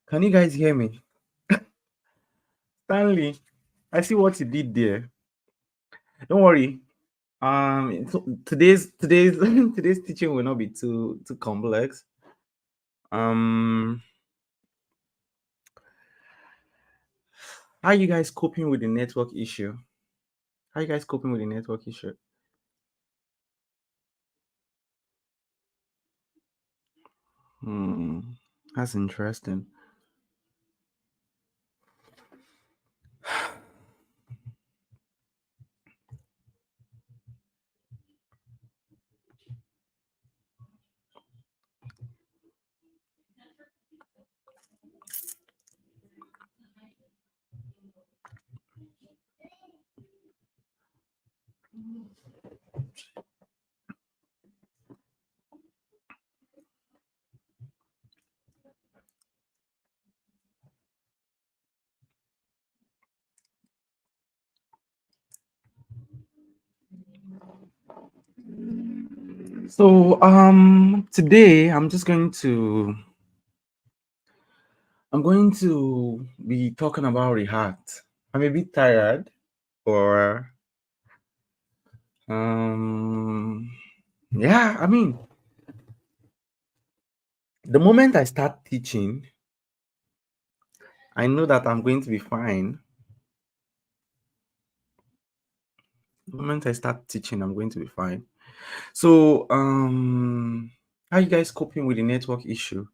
Can you guys hear me? Stanley, I see what you did there. Don't worry. Today's today's teaching will not be too complex. Um, how are you guys coping with the network issue? How are you guys coping with the network issue? Hmm, that's interesting. So today I'm going to be talking about React. I'm a bit tired, or yeah, I mean, the moment I start teaching, I know that I'm going to be fine. The moment I start teaching, I'm going to be fine. So, how you guys coping with the network issue?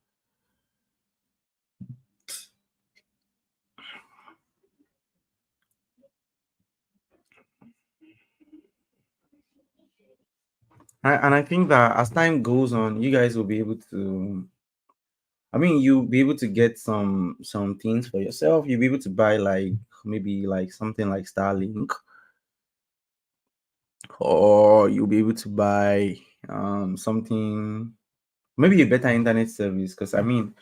And I think that as time goes on, you guys will be able to. I mean, you'll be able to get some things for yourself. You'll be able to buy like maybe like something like Starlink, or you'll be able to buy something, maybe a better internet service. Because I mean,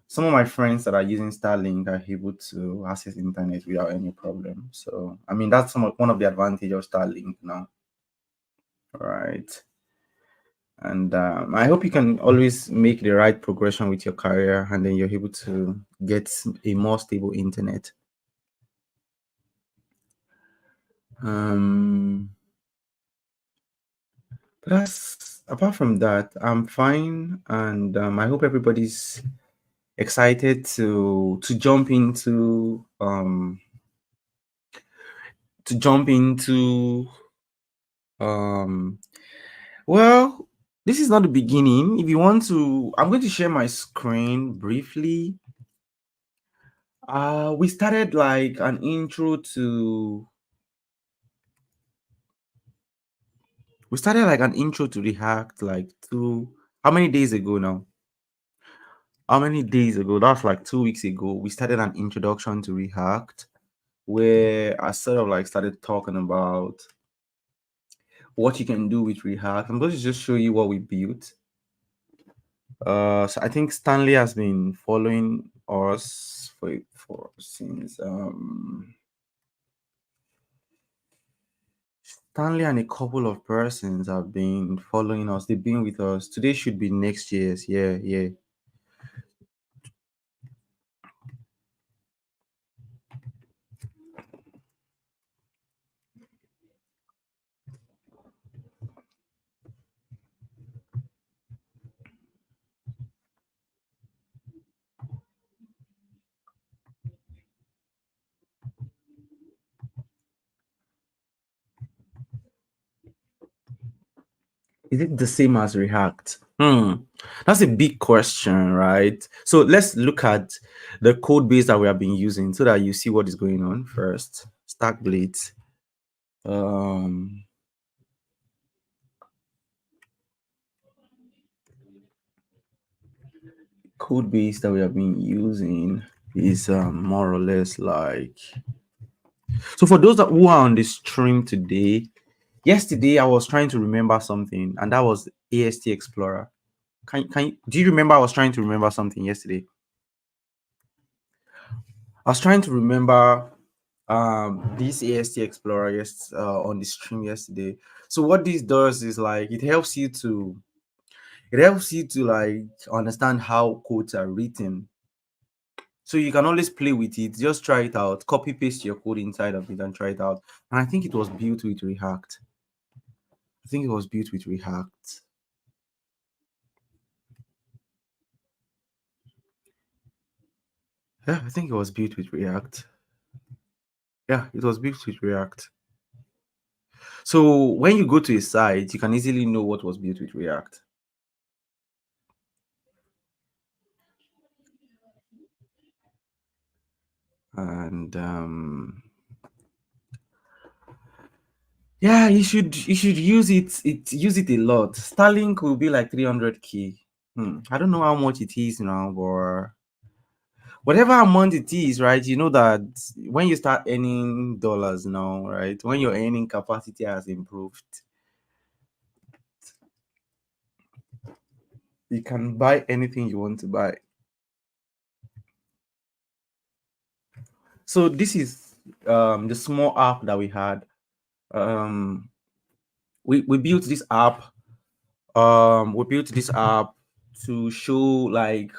some of my friends that are using Starlink are able to access internet without any problem. So I mean, that's one of the advantage of Starlink now, right? And I hope you can always make the right progression with your career, and then you're able to get a more stable internet. Um, but that's apart from that, I'm fine, and I hope everybody's excited to jump into um well, this is not the beginning. If you want to, I'm going to share my screen briefly. We started like an intro to React like how many days ago now? How many days ago? That's like 2 weeks ago. We started an introduction to React where I sort of like started talking about what you can do with React. I'm going to just show you what we built. So I think Stanley has been following us for since Stanley and a couple of persons have been following us. They've been with us. Today should be Nextjs. Yeah, yeah. Is it the same as React? That's a big question, right? So let's look at the code base that we have been using so that you see what is going on first. Stack Blades. Um, Code base that we have been using is more or less like. So for those who are on the stream today, yesterday I was trying to remember something, and that was AST Explorer. Do you remember I was trying to remember something yesterday? I was trying to remember this AST Explorer on the stream yesterday. So what this does is like it helps you to like understand how codes are written. So you can always play with it. Just try it out. Copy paste your code inside of it and try it out. And I think it was built with React. I think it was built with React. Yeah, I think it was built with React. Yeah, it was built with React. So when you go to a site, you can easily know what was built with React. And yeah, you should use it a lot. Starlink will be like 300K. I don't know how much it is now, but whatever amount it is, right? You know that when you start earning dollars now, right? When your earning capacity has improved, you can buy anything you want to buy. So this is the small app that we had. Um, we built this app. We built this app to show like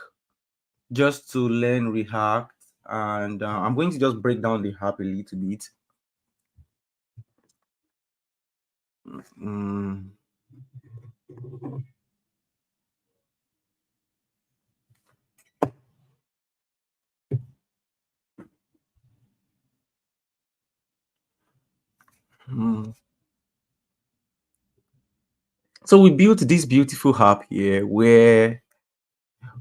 just to learn React, and I'm going to just break down the app a little bit. Mm, mm. So we built this beautiful app here where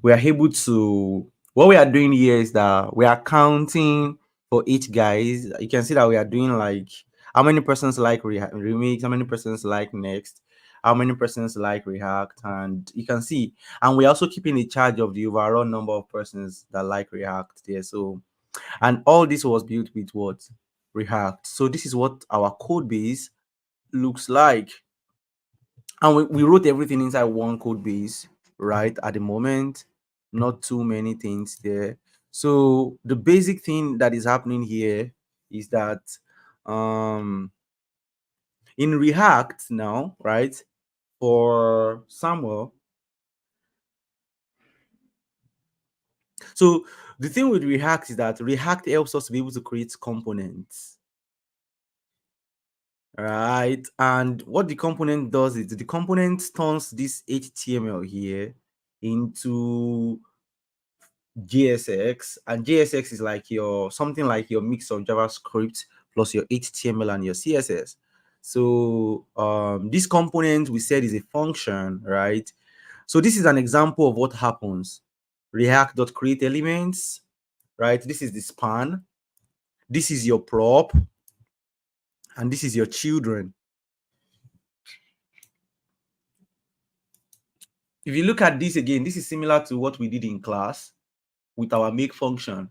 we are able to. What we are doing here is that we are counting for each guys. You can see that we are doing like how many persons like remix, how many persons like next, how many persons like React, and you can see. And we're also keeping a charge of the overall number of persons that like React there. So, and all this was built with what? React. So this is what our code base looks like. And we wrote everything inside one code base, right? At the moment, not too many things there. So the basic thing that is happening here is that um in React now, right? For Samuel, so the thing with React is that React helps us to be able to create components, right? And what the component does is the component turns this HTML here into JSX, and JSX is like your something like your mix of JavaScript plus your HTML and your CSS. So this component we said is a function, right? So this is an example of what happens. React.create elements, right? This is the span, this is your prop, and this is your children. If you look at this again, this is similar to what we did in class with our make function.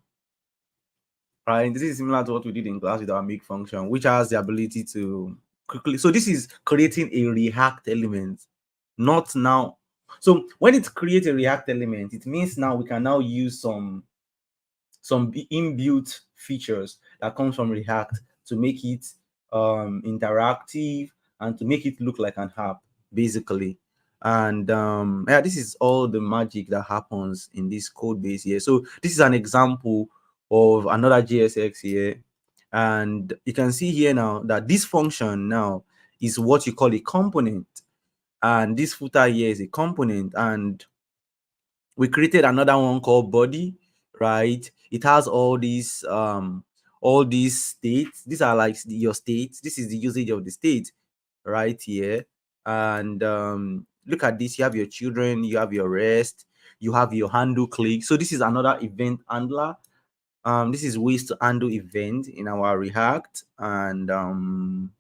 Right, this is similar to what we did in class with our make function, which has the ability to quickly. So this is creating a React element, not now. So when it creates a React element, it means now we can now use some inbuilt features that comes from React to make it interactive and to make it look like an app, basically. And yeah, this is all the magic that happens in this code base here. So this is an example of another JSX here. And you can see here now that this function now is what you call a component. And this footer here is a component. And we created another one called body, right? It has all these states. These are like your states. This is the usage of the state right here. And look at this. You have your children, you have your rest, you have your handle click. So this is another event handler. This is ways to handle event in our React. And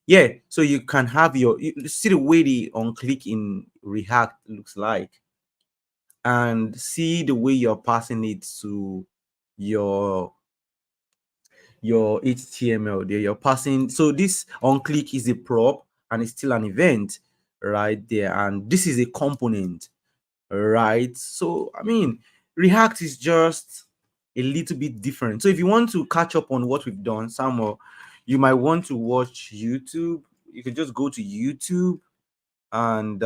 yeah, so you can have you see the way the on click in React looks like, and see the way you're passing it to your HTML there. You're passing, so this on click is a prop and it's still an event right there, and this is a component, right? So I mean, React is just a little bit different. So if you want to catch up on what we've done, Samuel, you might want to watch YouTube. You can just go to YouTube and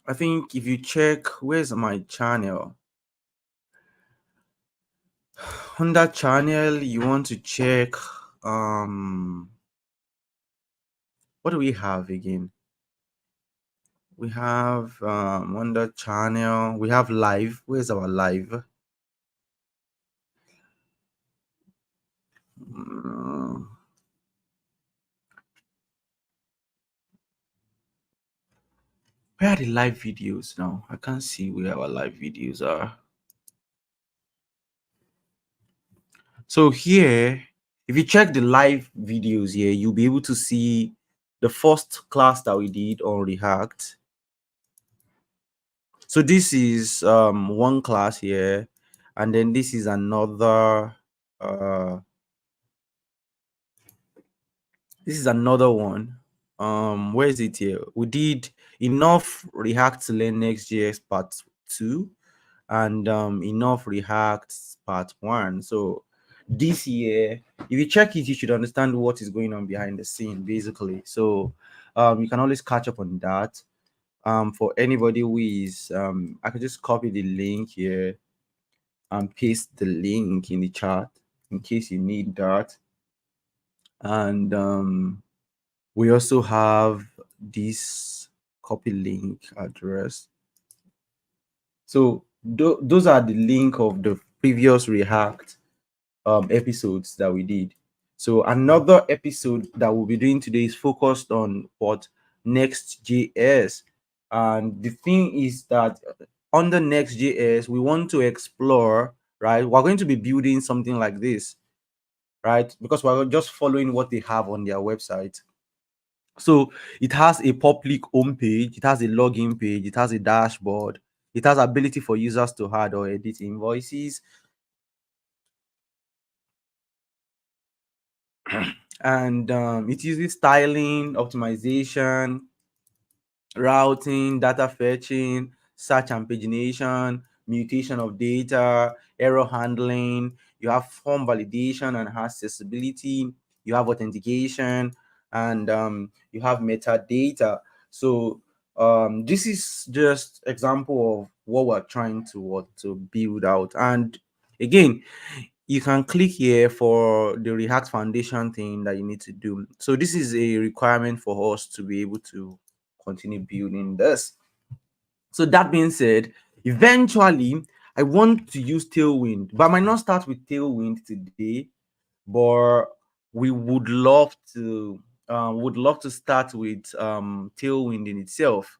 I think if you check, where's my channel? Under channel, you want to check, what do we have again? We have under channel, we have live. Where's our live? Mm, where are the live videos now? I can't see where our live videos are. So here, if you check the live videos here, you'll be able to see the first class that we did on React. So this is one class here, and then this is another one. Where is it here? We did enough React to learn Next.js part 2 and enough React part 1. So this year, if you check it, you should understand what is going on behind the scene, basically. So you can always catch up on that. For anybody who is I could just copy the link here and paste the link in the chat in case you need that. And we also have this copy link address. So those are the link of the previous React episodes that we did. So another episode that we'll be doing today is focused on what Next.js. And the thing is that under Next.js, we want to explore, right? We're going to be building something like this, right? Because we're just following what they have on their website. So it has a public homepage, it has a login page, it has a dashboard, it has ability for users to add or edit invoices, and it uses styling, optimization, routing, data fetching, search and pagination, mutation of data, error handling. You have form validation and accessibility. You have authentication, and you have metadata. So this is just example of what we're trying to build out. And again, you can click here for the React Foundation thing that you need to do. So this is a requirement for us to be able to continue building this. So that being said, eventually I want to use Tailwind, but I might not start with Tailwind today, but we would love to start with Tailwind in itself,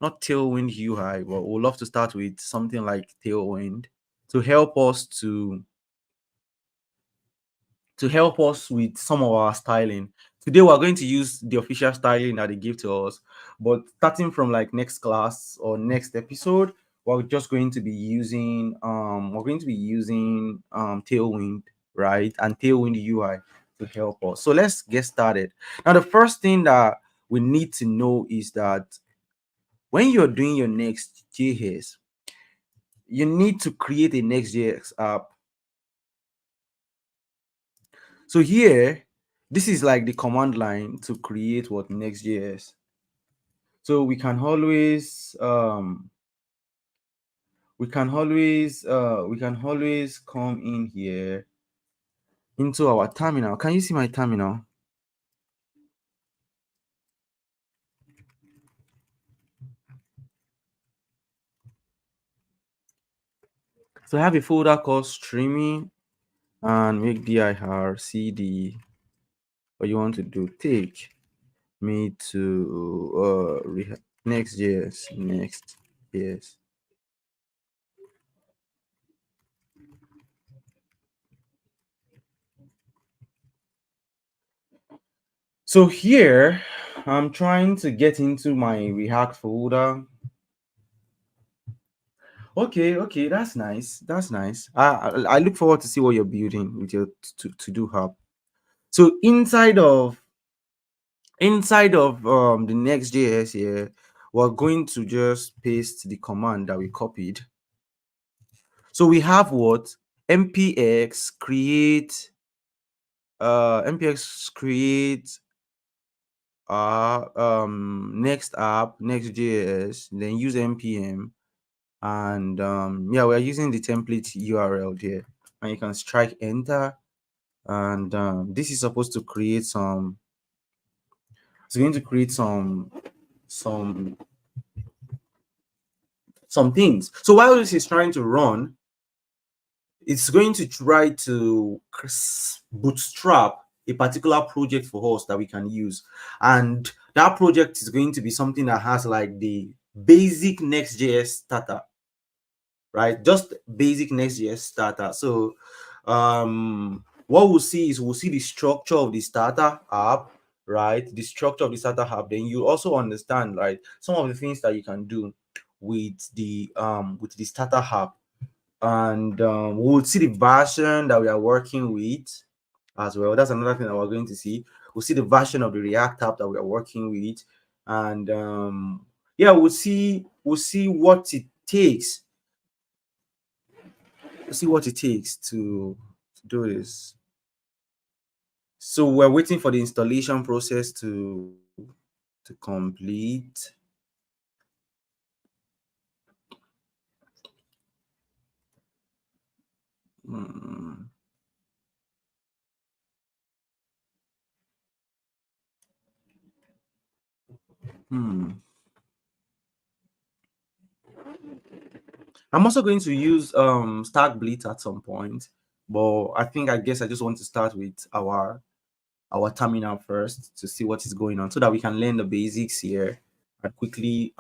not Tailwind UI, but we'd love to start with something like Tailwind to help us with some of our styling. Today we're going to use the official styling that they give to us, but starting from like next class or next episode, we're just going to be using Tailwind, right? And Tailwind UI to help us. So let's get started. Now the first thing that we need to know is that when you're doing your Next.js, you need to create a Next.js app. So here, this is like the command line to create what Next.js. So we can always come in here into our terminal. Can you see my terminal? So I have a folder called streaming and make dir cd. What you want to do? Take me to Next.js. So here I'm trying to get into my React folder. Okay, that's nice. That's nice. I look forward to see what you're building with your to do hub. So inside of the Next.js here, we're going to just paste the command that we copied. So we have what npx create are next app, Nextjs, then use npm, and yeah, we're using the template URL there, and you can strike enter, and this is supposed to create some. It's going to create some some things. So while this is trying to run, it's going to try to bootstrap a particular project for us that we can use, and that project is going to be something that has like the basic Next.js starter, right? Just basic Next.js starter. So what we'll see is we'll see the structure of the starter app, right? The structure of the starter app. Then you also understand, right, some of the things that you can do with the starter app, and we'll see the version that we are working with as well. That's another thing that we're going to see. We'll see the version of the React app that we are working with, and yeah, we'll see what it takes. We'll see what it takes to do this. So we're waiting for the installation process to complete. Hmm. Hmm. I'm also going to use Stack Blitz at some point, but I guess I just want to start with our terminal first to see what is going on, so that we can learn the basics here and quickly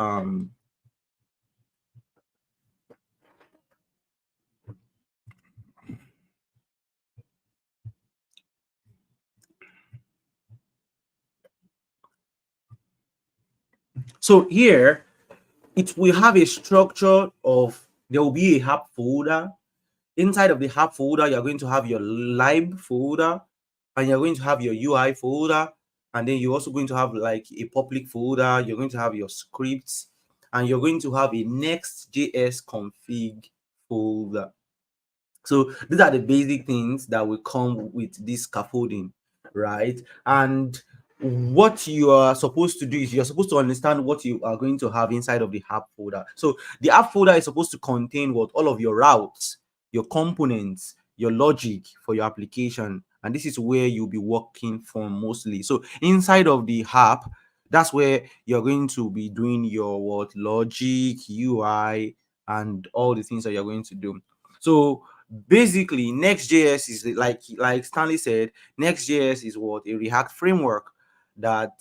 so here it will have a structure of, there will be a app folder. Inside of the app folder, you're going to have your lib folder, and you're going to have your UI folder, and then you're also going to have like a public folder. You're going to have your scripts, and you're going to have a Next.js config folder. So these are the basic things that will come with this scaffolding, right? And what you are supposed to do is you're supposed to understand what you are going to have inside of the app folder. So the app folder is supposed to contain what, all of your routes, your components, your logic for your application, and this is where you'll be working from mostly. So inside of the app, that's where you're going to be doing your what, logic, UI, and all the things that you're going to do. So basically, Next.js is like Stanley said, Next.js is what, a React framework that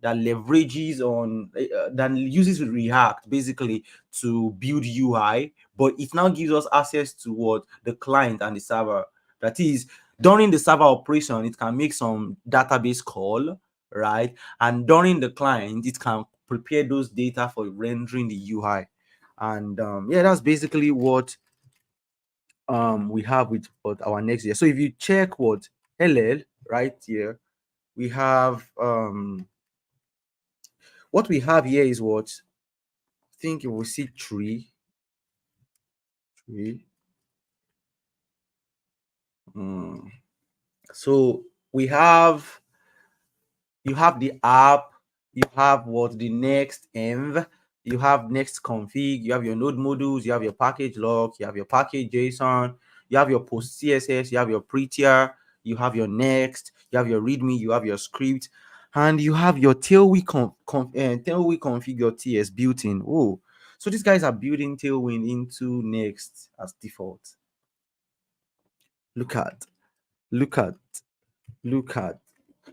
leverages on that uses React basically to build UI, but it now gives us access to what, the client and the server. That is, during the server operation, it can make some database call, right? And during the client, it can prepare those data for rendering the UI. And yeah, that's basically what we have with what our next year. So if you check what LL right here, we have what we have here is what, I think you will see tree. Mm. So we have, you have the app, you have what, the next env, you have next config, you have your node modules, you have your package log, you have your package JSON, you have your post CSS, you have your prettier, you have your next, you have your readme, you have your script, and you have your tailwind configure TS built in. Oh, so these guys are building tailwind into next as default. Look at, look at, look at.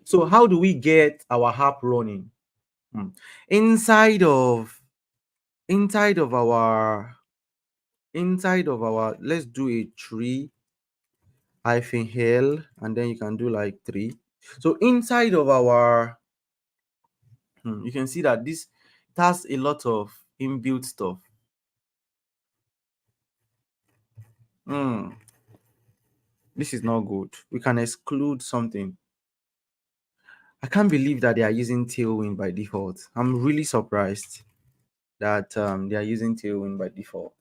So how do we get our app running? Hmm. Inside of inside of our let's do a tree hyphen hell, and then you can do like three. So inside of our you can see that this, it has a lot of inbuilt stuff. Hmm. This is not good. We can exclude something. I can't believe that they are using tailwind by default. I'm really surprised that they are using tailwind by default.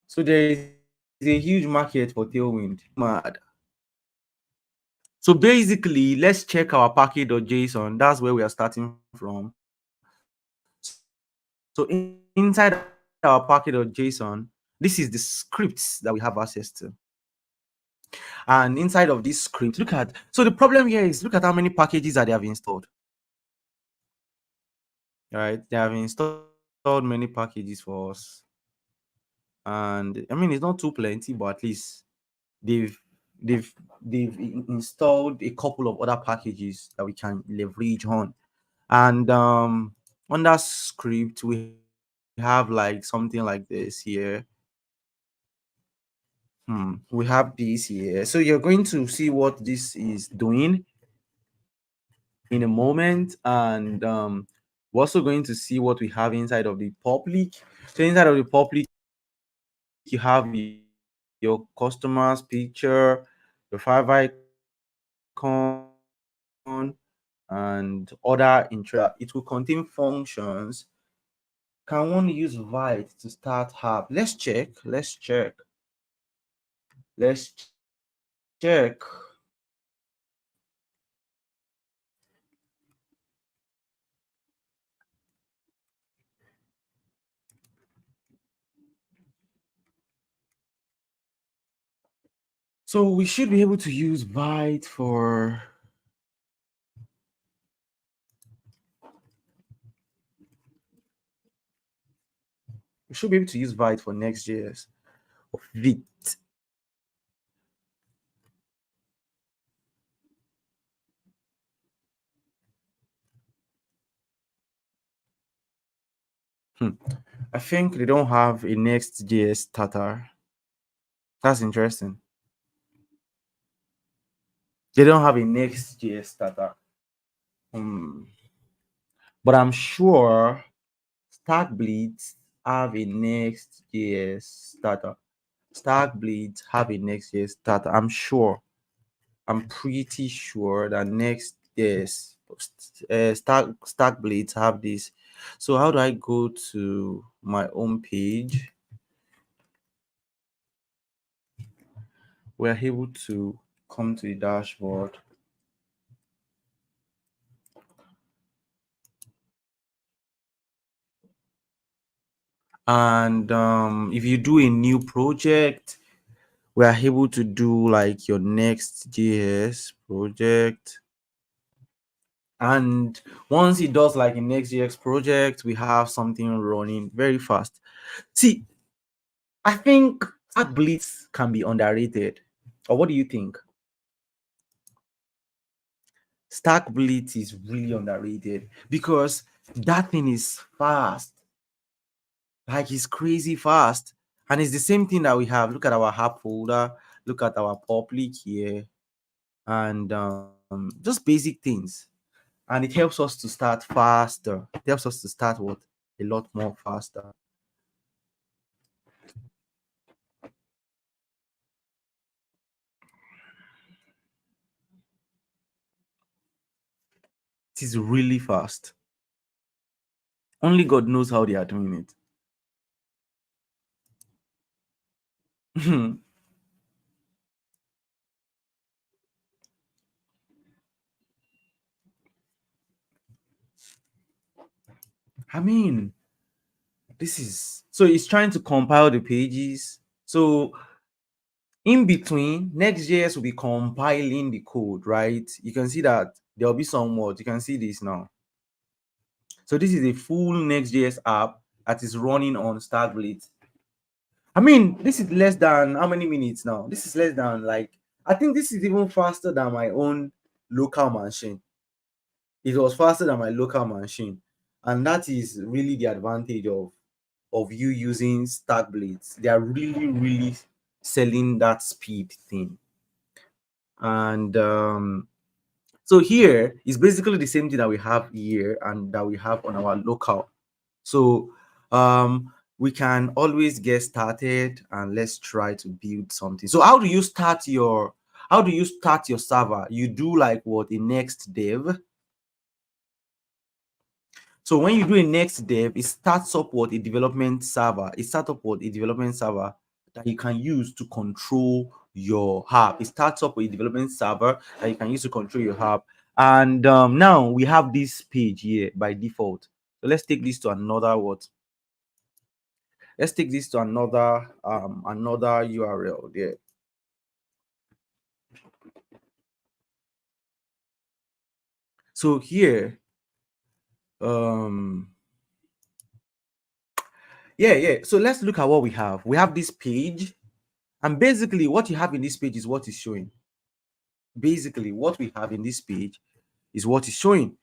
So there is a a huge market for Tailwind. Mad. So basically, let's check our package.json. That's where we are starting from. So inside our package.json, this is the scripts that we have access to. And inside of this script, so the problem here is look at how many packages that they have installed. Right? They have installed many packages for us. And I mean, it's not too plenty, but at least they've they've installed a couple of other packages that we can leverage on. And on that script, we have like something like this here. We have this here. So you're going to see what this is doing in a moment, and we're also going to see what we have inside of the public. So inside of the public, you have your customer's picture, your five icon, and other intro. It will contain functions. Can one use Vite to start app? Let's check. So we should be able to use Vite for Nextjs or Vite. I think they don't have a Next.js starter. That's interesting. They don't have a Next.js starter. But I'm sure Stackblitz have a Next.js starter. Stackblitz have a Next.js starter. I'm sure. I'm pretty sure that Next.js Stackblitz have this. So how do I go to my home page? We're able to come to the dashboard. And if you do a new project, we are able to do like your Next.js project. And once it does like a Next.js project, we have something running very fast. See, I think Blitz can be underrated. Or what do you think? Stack Blitz is really underrated because that thing is fast. Like it's crazy fast. And it's the same thing that we have. Look at our app folder, look at our public here, and just basic things. And it helps us to start faster. It helps us to start what? A lot more faster. It is really fast. Only God knows how they are doing it. I mean, this is so it's trying to compile the pages. So in between, Next.js will be compiling the code, right? You can see that there'll be some words. You can see this now. So this is a full Next.js app that is running on Stargate. I mean, this is less than how many minutes now? This is less than like I think this is even faster than my own local machine. It was faster than my local machine, and that is really the advantage of you using Stack Blades. They are really selling that speed thing. And so here is basically the same thing that we have here and that we have on our local. So we can always get started and let's try to build something. So how do you start your server? You do like what a next dev. So when you do a next dev, it starts up what a development server. It starts up what a development server that you can use to control your app. It starts up with a development server that you can use to control your app. And now we have this page here by default. So let's take this to another what? Let's take this to another URL there. So here, yeah. So let's look at what we have. We have this page, and basically what you have in this page is what is showing. Basically, what we have in this page is what is showing.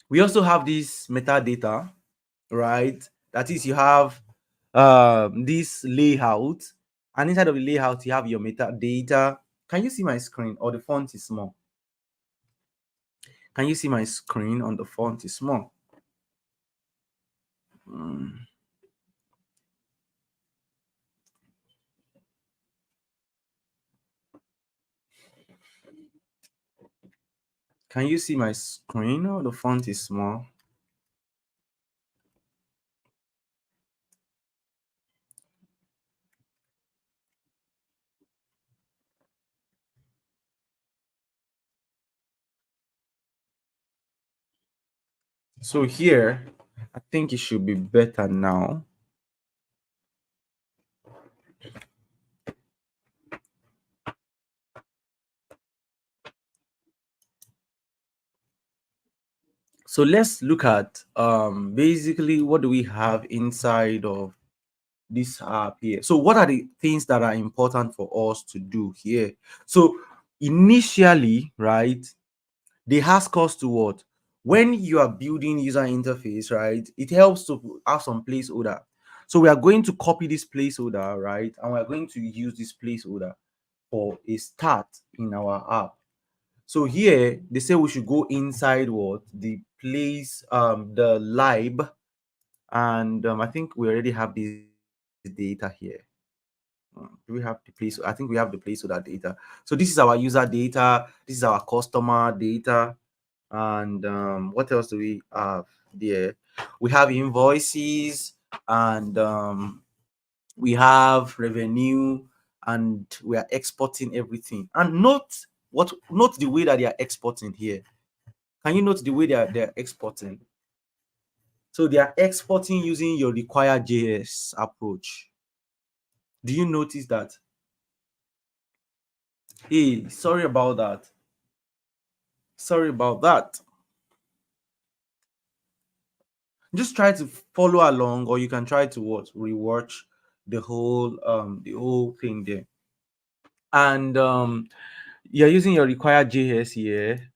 We also have this metadata, right? That is, you have this layout, and inside of the layout, you have your metadata. Can you see my screen, or the font is small? Can you see my screen on the font is small? Can you see my screen, or the font is small? So here, I think it should be better now. So let's look at basically what do we have inside of this app here. So what are the things that are important for us to do here? So initially, right, they ask us to what? When you are building user interface, right, it helps to have some placeholder. So we are going to copy this placeholder, right, and we're going to use this placeholder for a start in our app. So here they say we should go inside what? The place, the lib, and I think we already have this data here. Do we have the place? I think we have the place of that data. So this is our user data, this is our customer data, and what else do we have there? We have invoices, and we have revenue, and we are exporting everything. And note the way that they are exporting here. Can you note the way they're exporting? So they are exporting using your required JS approach. Do you notice that? Hey, sorry about that. Sorry about that. Just try to follow along, or you can try to what? Rewatch the whole thing there. And you're using your required JS here,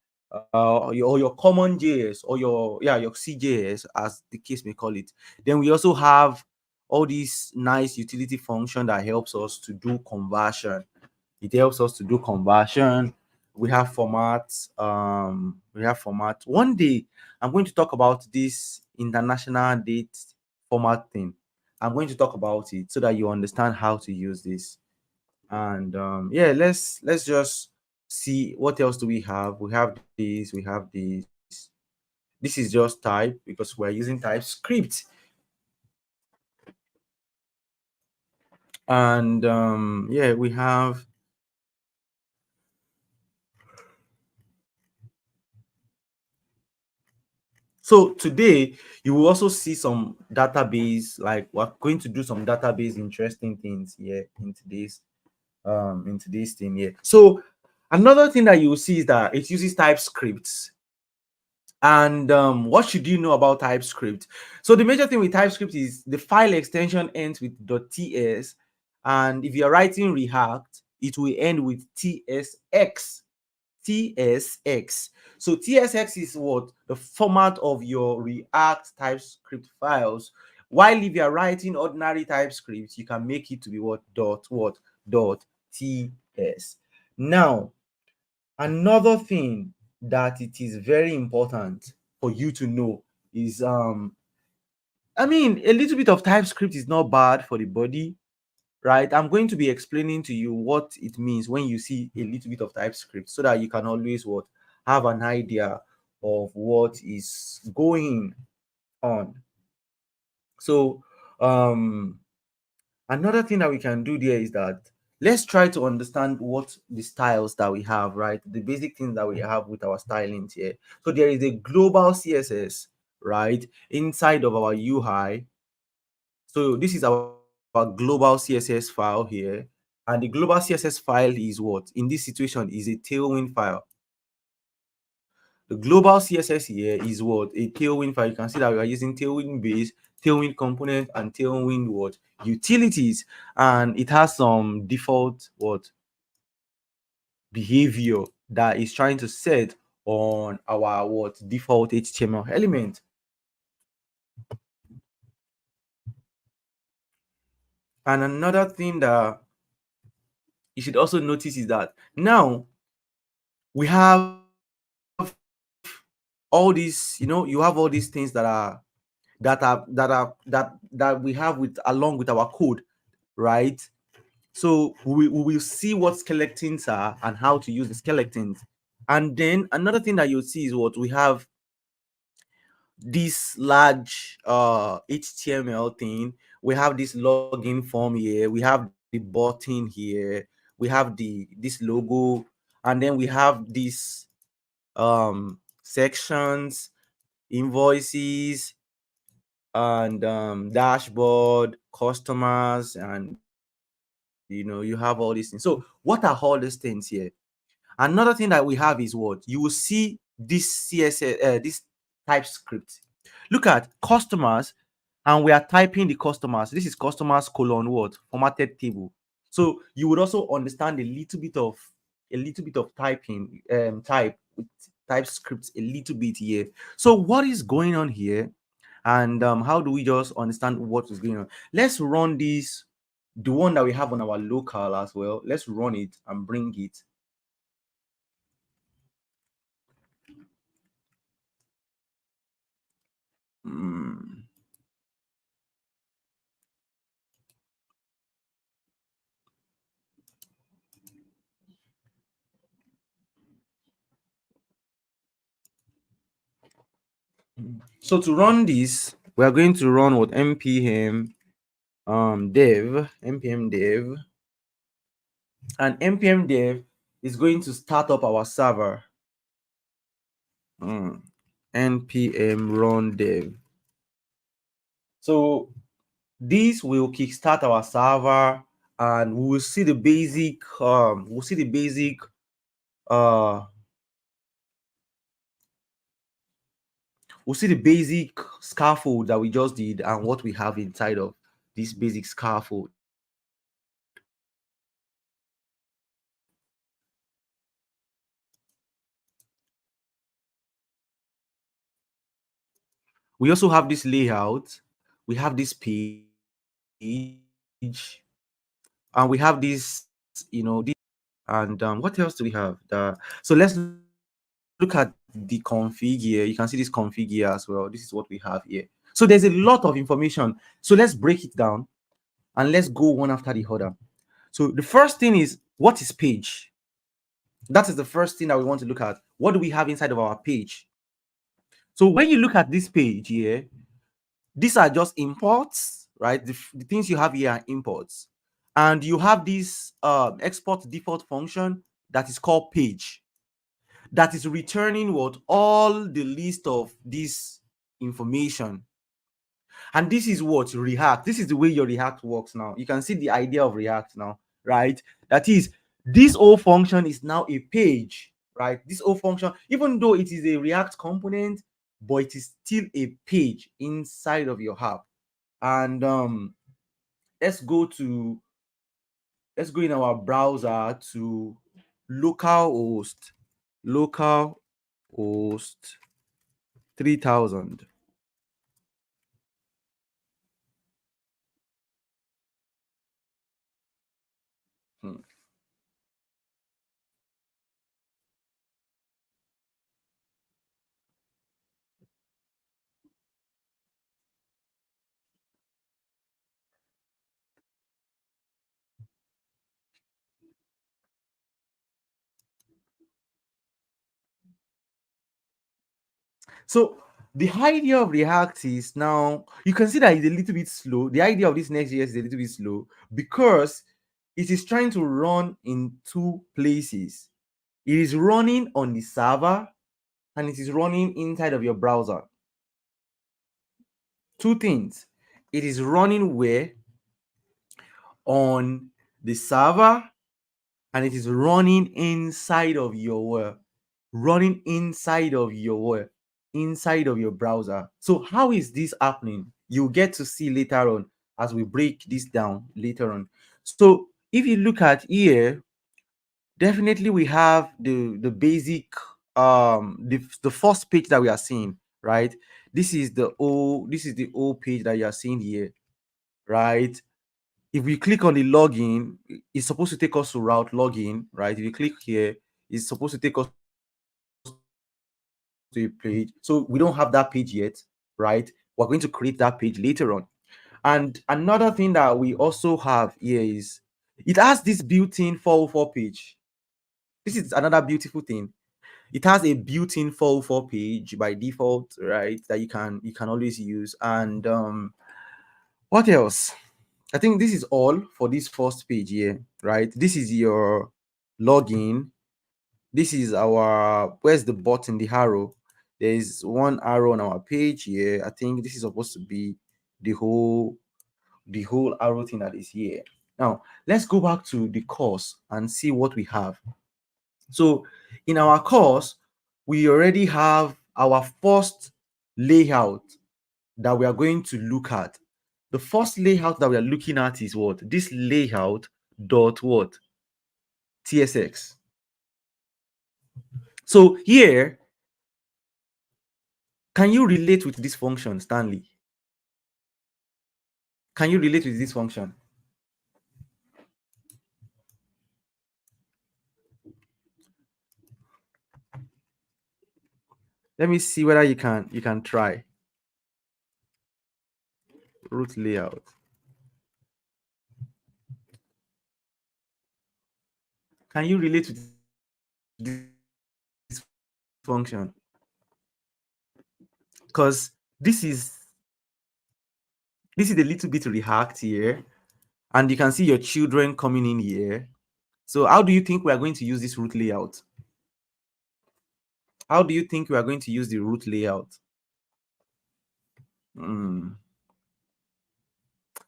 or your common JS, or your CJS, as the case may call it. Then we also have all these nice utility function that helps us to do conversion. It helps us to do conversion. We have formats. We have format. One day I'm going to talk about this international date format thing. I'm going to talk about it so that you understand how to use this. And yeah, let's just see what else do we have. We have this. We have this. This is just type because we're using TypeScript. And yeah, we have. So today you will also see some database, like we're going to do some database interesting things here into this thing here. So another thing that you will see is that it uses TypeScript. And what should you know about TypeScript? So the major thing with TypeScript is the file extension ends with .ts, and if you're writing React, it will end with tsx. TSX. So TSX is what? The format of your React TypeScript files. While if you're writing ordinary TypeScript, you can make it to be dot TS. Now, another thing that it is very important for you to know is I mean, a little bit of TypeScript is not bad for the body, right? I'm going to be explaining to you what it means when you see a little bit of TypeScript, so that you can always have an idea of what is going on. So um another thing that we can do there is that let's try to understand what the styles that we have, right? The basic things that we have with our stylings here. So there is a global CSS, right, inside of our UI. So this is our global CSS file here. And the global CSS file is what? In this situation is a tailwind file. The global CSS here is what? A tailwind file. You can see that we are using tailwind base, tailwind component, and tailwind what? Utilities. And it has some default what? Behavior that is trying to set on our what? Default HTML element. And another thing that you should also notice is that now we have all these, you have all these things that we have with along with our code, right? So we will see what skeletons are and how to use the skeletons. And then another thing that you'll see is what we have this large HTML thing. We have this login form here. We have the button here. We have this logo, and then we have these sections, invoices, and dashboard, customers, and you have all these things. So what are all these things here? Another thing that we have is what you will see this CSS, this TypeScript. Look at customers, and we are typing the customers. This is customers colon what formatted table. So you would also understand a little bit of typing type with TypeScript a little bit here. So what is going on here, and how do we just understand what is going on? Let's run this, the one that we have on our local as well. Let's run it and bring it. Mm. So to run this, we are going to run what npm dev, and npm dev is going to start up our server. Npm run dev. So this will kickstart our server, and we will see the basic uh we'll see the basic scaffold that we just did and what we have inside of this basic scaffold. We also have this layout, we have this page, and we have this, this, and what else do we have? So let's look at the config here. You can see this config here as well. This is what we have here. So there's a lot of information. So let's break it down and let's go one after the other. So the first thing is, what is page? That is the first thing that we want to look at. What do we have inside of our page? So when you look at this page here, these are just imports, right? The things you have here are imports. And you have this export default function that is called page, that is returning what? All the list of this information. And this is what React, this is the way your React works now. You can see the idea of React now, right? That is, this whole function is now a page, right? This whole function, even though it is a React component, but it is still a page inside of your app. And let's go to let's go in our browser to localhost localhost 3000. Hmm. So The idea of React is, now you can see that it's a little bit slow. The idea of this Next.js is a little bit slow because it is trying to run in two places. It is running on the server and it is running inside of your browser. Two things. It is running where? On the server, and it is running inside of your running inside of your inside of your browser. So how is this happening? You'll get to see later on as we break this down later on. So if you look at here, definitely we have the basic the first page that we are seeing, right? This is the old page that you are seeing here, right? If we click on the login, it's supposed to take us to route login, right? If you click here, it's supposed to take us to a page. So we don't have that page yet, right? We're going to create that page later on. And another thing that we also have here is it has this built-in 404 page. This is another beautiful thing. It has a built-in 404 page by default, right? That you can always use. And what else? I think this is all for this first page here, right? This is your login. This is our, where's the button, the arrow? There is one arrow on our page here. I think this is supposed to be the whole arrow thing that is here. Now let's go back to the course and see what we have. So in our course, we already have our first layout that we are going to look at. The first layout that we are looking at is what? This layout dot what? TSX. So here, can you relate with this function, Stanley? Can you relate with this function? Let me see whether you can try. Root layout. Can you relate with this function? Because this is a little bit React here, and you can see your children coming in here. So how do you think we are going to use this root layout? How do you think we are going to use the root layout?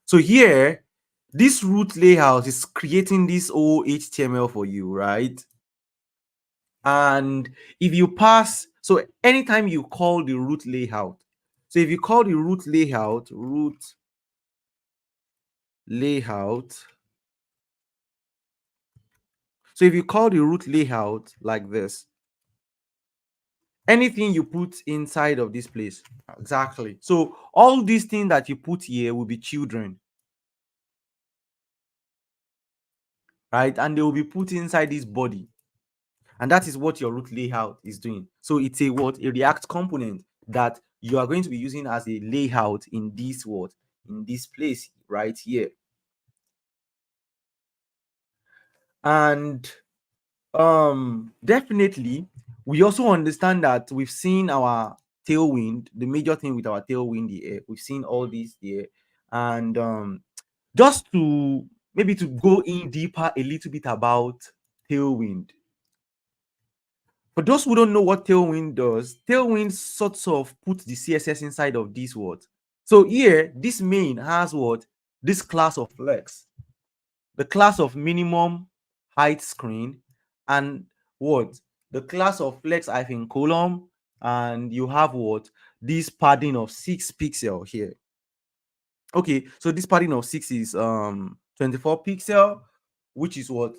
So here, this root layout is creating this whole HTML for you, right? And if you pass, so anytime you call the root layout, so if you call the root layout, so if you call the root layout like this, anything you put inside of this place, exactly. So all these things that you put here will be children, right? And they will be put inside this body. And that is what your root layout is doing. So it's a what? A React component that you are going to be using as a layout in this what? In this place right here. And definitely we also understand that we've seen our tailwind, the major thing with our tailwind here. We've seen all these here. And just to maybe to go in deeper a little bit about tailwind. For those who don't know what Tailwind does, Tailwind sorts of puts the CSS inside of this what. So here, this main has what? This class of flex, the class of minimum height screen, and what? The class of flex hyphen column, and you have what? This padding of 6 pixel here. Okay, so this padding of 6 is 24 pixel, which is what?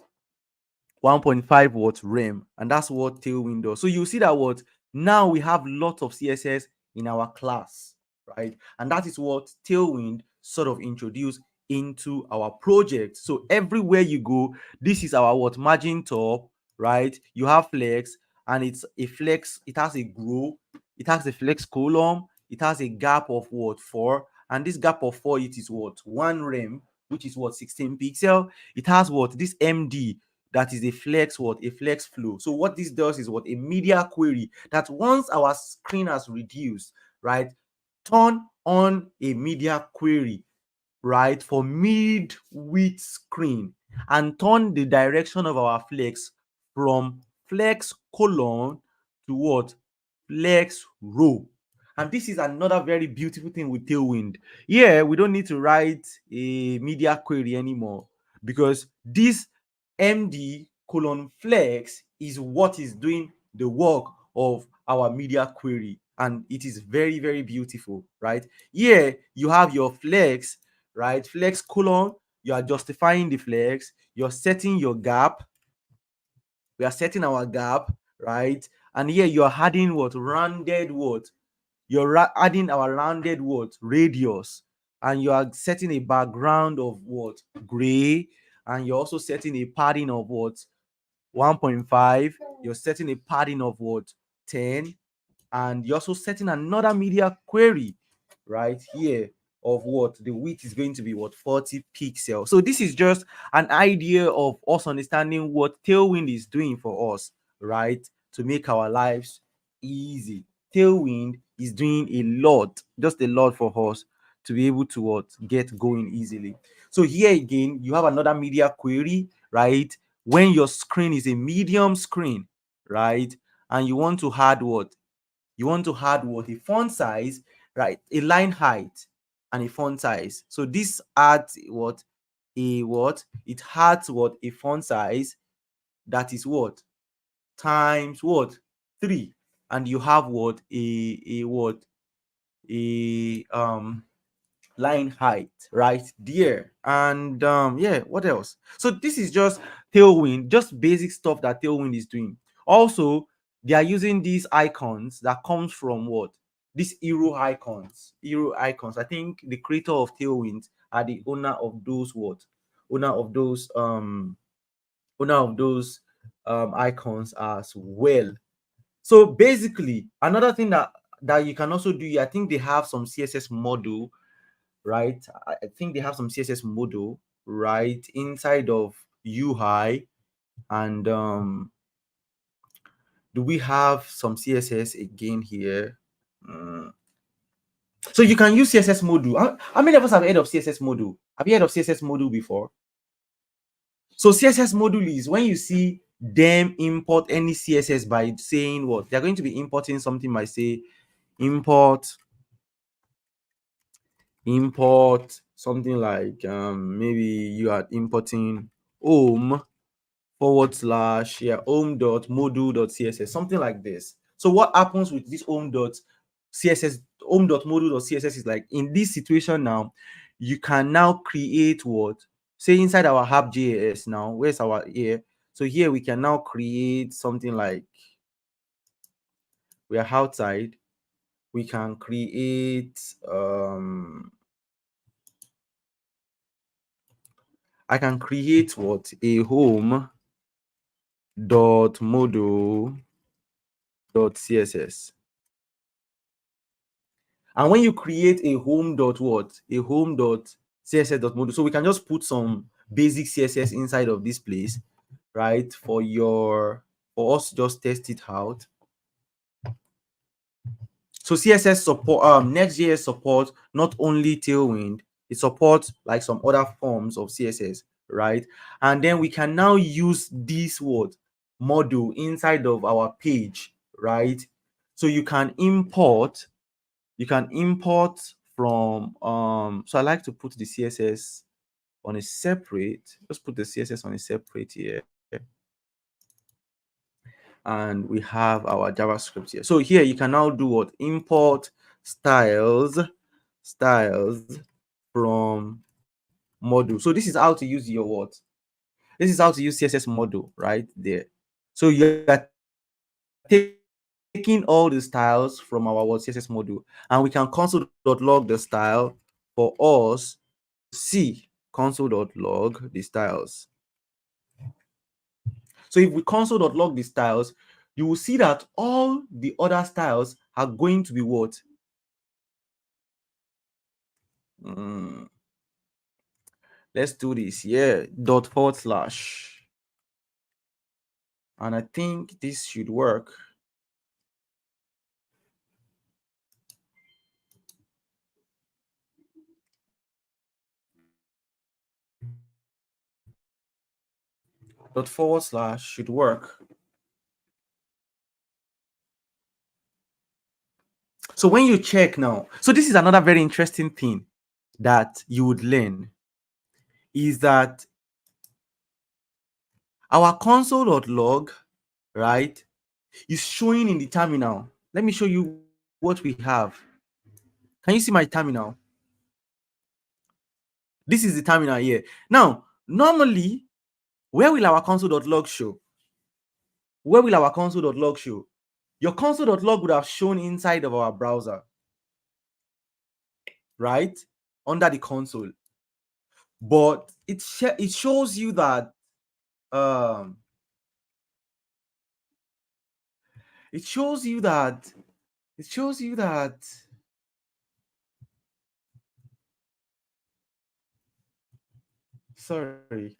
1.5 watt rem, and that's what Tailwind does. So you see that what now we have lots of CSS in our class, right? And that is what Tailwind sort of introduced into our project. So everywhere you go, this is our what? Margin top, right? You have flex, and it's a flex, it has a grow, it has a flex column, it has a gap of what? 4, and this gap of 4, it is what? 1 rem, which is what? 16 pixel. It has what? This MD, that is a flex what? A flex flow. So what this does is what? A media query that once our screen has reduced, right? Turn on a media query, right, for mid-width screen, and turn the direction of our flex from flex colon to what? Flex row. And this is another very beautiful thing with Tailwind. Here, we don't need to write a media query anymore, because this MD colon flex is what is doing the work of our media query, and it is very, very beautiful, right? Here you have your flex, right? Flex colon, you are justifying the flex, you're setting your gap, we are setting our gap, right? And here you're adding what? Rounded what? You're adding our rounded what? Radius. And you are setting a background of what? Gray. And you're also setting a padding of what? 1.5. You're setting a padding of what? 10. And you're also setting another media query right here of what the width is going to be, what, 40 pixels. So this is just an idea of us understanding what Tailwind is doing for us, right, to make our lives easy. Tailwind is doing a lot, just a lot for us to be able to what, get going easily. So here again, you have another media query, right? When your screen is a medium screen, right, and you want to add what, you want to add what, a font size, right, a line height and a font size. So this adds what, a what, it adds what, a font size that is what, times what, 3, and you have what, a what, a line height right there. And yeah, what else? So this is just Tailwind, just basic stuff that Tailwind is doing. Also, they are using these icons that comes from what, these hero icons. I think the creator of Tailwind are the owner of those what, owner of those owner of those icons as well. So basically, another thing that you can also do, I think they have some CSS model, right? I think they have some CSS model right inside of UI. And do we have some CSS again here? So you can use CSS module. How many of us have heard of CSS module? Have you heard of CSS module before? So CSS module is when you see them import any CSS by saying what, they're going to be importing something by say import something like maybe you are importing home forward slash, yeah, home dot module dot css, something like this. So what happens with this home dot css, home dot module dot css is like, in this situation now, you can now create what, say inside our app.js now, where's our here, so here we can now create something like, we are outside, we can create I can create what, a home dot module dot css. And when you create a home dot what, a home dot css dot module, so we can just put some basic css inside of this place, right, for us to just test it out. So CSS support, Next.js support not only Tailwind, it supports like some other forms of CSS, right? And then we can now use this word module inside of our page, right? So you can import from so I like to put the CSS on a separate, just put the CSS on a separate here, and we have our JavaScript here. So here you can now do what, import styles from module. So this is how to use your what, this is how to use CSS module right there. So you are taking all the styles from our what, CSS module, and we can console.log the style for us to see, console.log the styles. So if we console.log the styles, you will see that all the other styles are going to be what? Let's do this. Yeah, dot forward slash. And I think this should work. dot forward slash should work. So when you check now, so this is another very interesting thing that you would learn is that our console.log, right, is showing in the terminal. Let me show you what we have. Can you see my terminal? This is the terminal here. Now, normally, where will our console.log show? Where will our console.log show? Your console.log would have shown inside of our browser, right? Under the console. But it shows you that um it shows you that it shows you that sorry.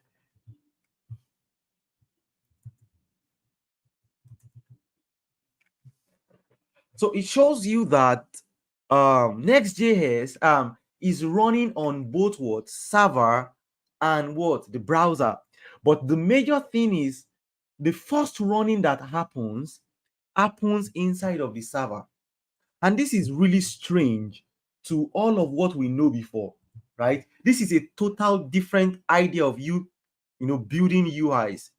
So it shows you that Next.js is running on both what server and what the browser. But the major thing is the first running that happens inside of the server. And this is really strange to all of what we know before, right? This is a total different idea of building UIs,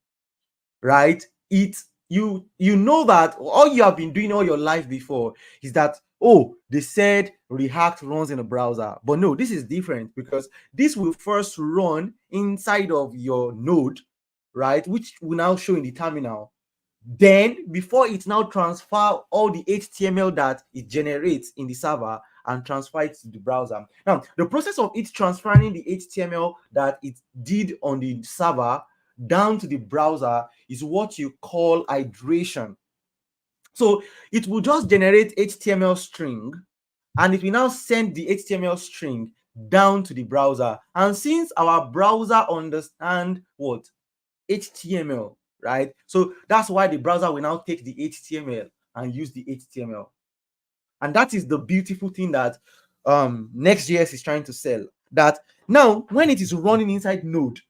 right? You know that all you have been doing all your life before is that, oh, they said React runs in a browser. But no, this is different because this will first run inside of your node, right? Which will now show in the terminal. Then, before it now transfer all the HTML that it generates in the server and transfer it to the browser. Now, the process of it transferring the HTML that it did on the server down to the browser is what you call iteration. So it will just generate HTML string and it will now send the HTML string down to the browser. And since our browser understand what HTML, right? So that's why the browser will now take the HTML and use the HTML. And that is the beautiful thing that Next.js is trying to sell. That now, when it is running inside Node,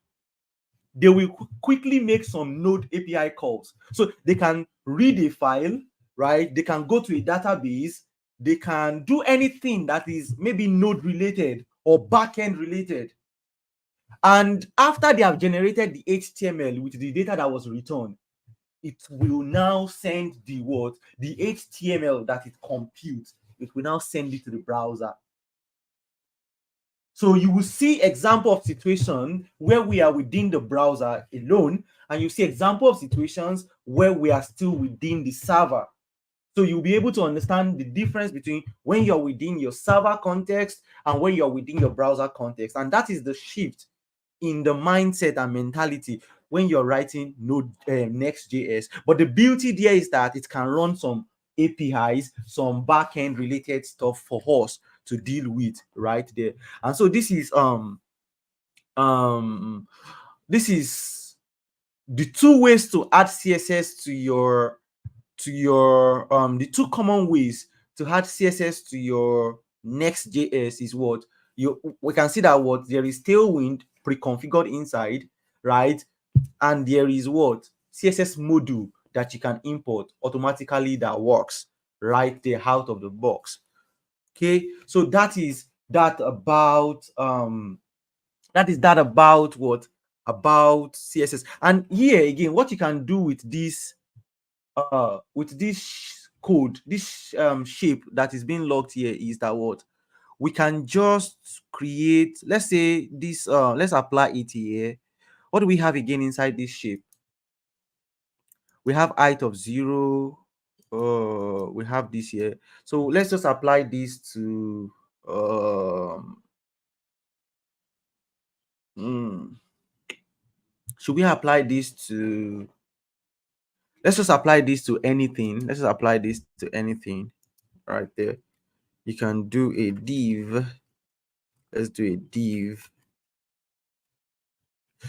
they will quickly make some Node API calls. So they can read a file, right? They can go to a database. They can do anything that is maybe Node related or backend related. And after they have generated the HTML with the data that was returned, it will now send the what? The HTML that it computes. It will now send it to the browser. So you will see example of situation where we are within the browser alone, and you see example of situations where we are still within the server. So you'll be able to understand the difference between when you're within your server context and when you're within your browser context. And that is the shift in the mindset and mentality when you're writing Next.js. But the beauty there is that it can run some APIs, some backend related stuff for us to deal with right there. And so um this is the two ways to add CSS to your the two common ways to add CSS to your Next.js is what we can see that what there is Tailwind pre-configured inside, right? And there is what CSS module that you can import automatically that works right there out of the box. Okay, so that about what about CSS. And here again, what you can do with this code, this shape that is being logged here is that what we can just create, let's say this let's apply it here. What do we have again inside this shape? We have height of 0. We have this here. So let's just apply this to hmm, should we apply this to let's just apply this to anything. Let's just apply this to anything right there. You can do a div. Let's do a div.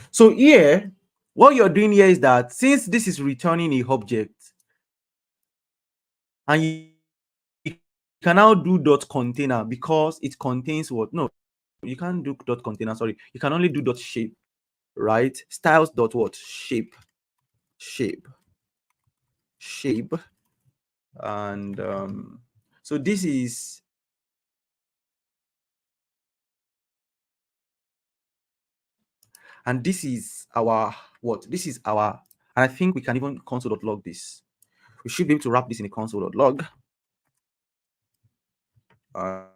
So here, what you're doing here is that since this is returning a object, and you can now do dot container because it contains what? No, you can't do dot container. Sorry, you can only do dot shape. right? Styles dot what? Shape, shape. And so this is and this is our what? This is our, and I think we can even console.log this. We should be able to wrap this in a console.log. And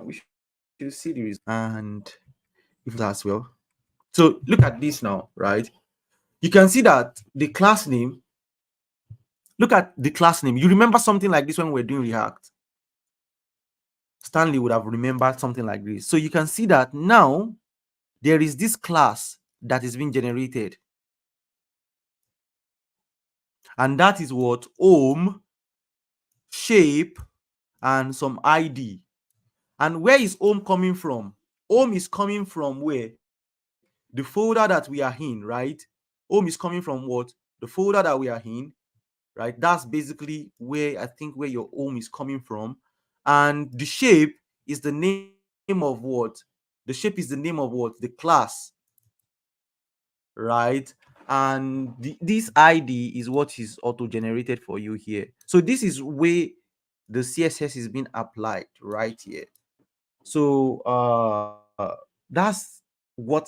we should see the result. And if that's well. So look at this now, right? You can see that the class name, look at the class name. You remember something like this when we were doing React. Stanley would have remembered something like this. So you can see that now there is this class that is being generated. And that is what? Home, shape, and some ID. And where is home coming from? Home is coming from where? The folder that we are in, right? Home is coming from what? The folder that we are in, right? That's basically where I think where your home is coming from. And the shape is the name of what? The shape is the name of what? The class, right? And this ID is what is auto-generated for you here. So this is where the CSS is being applied right here. So that's what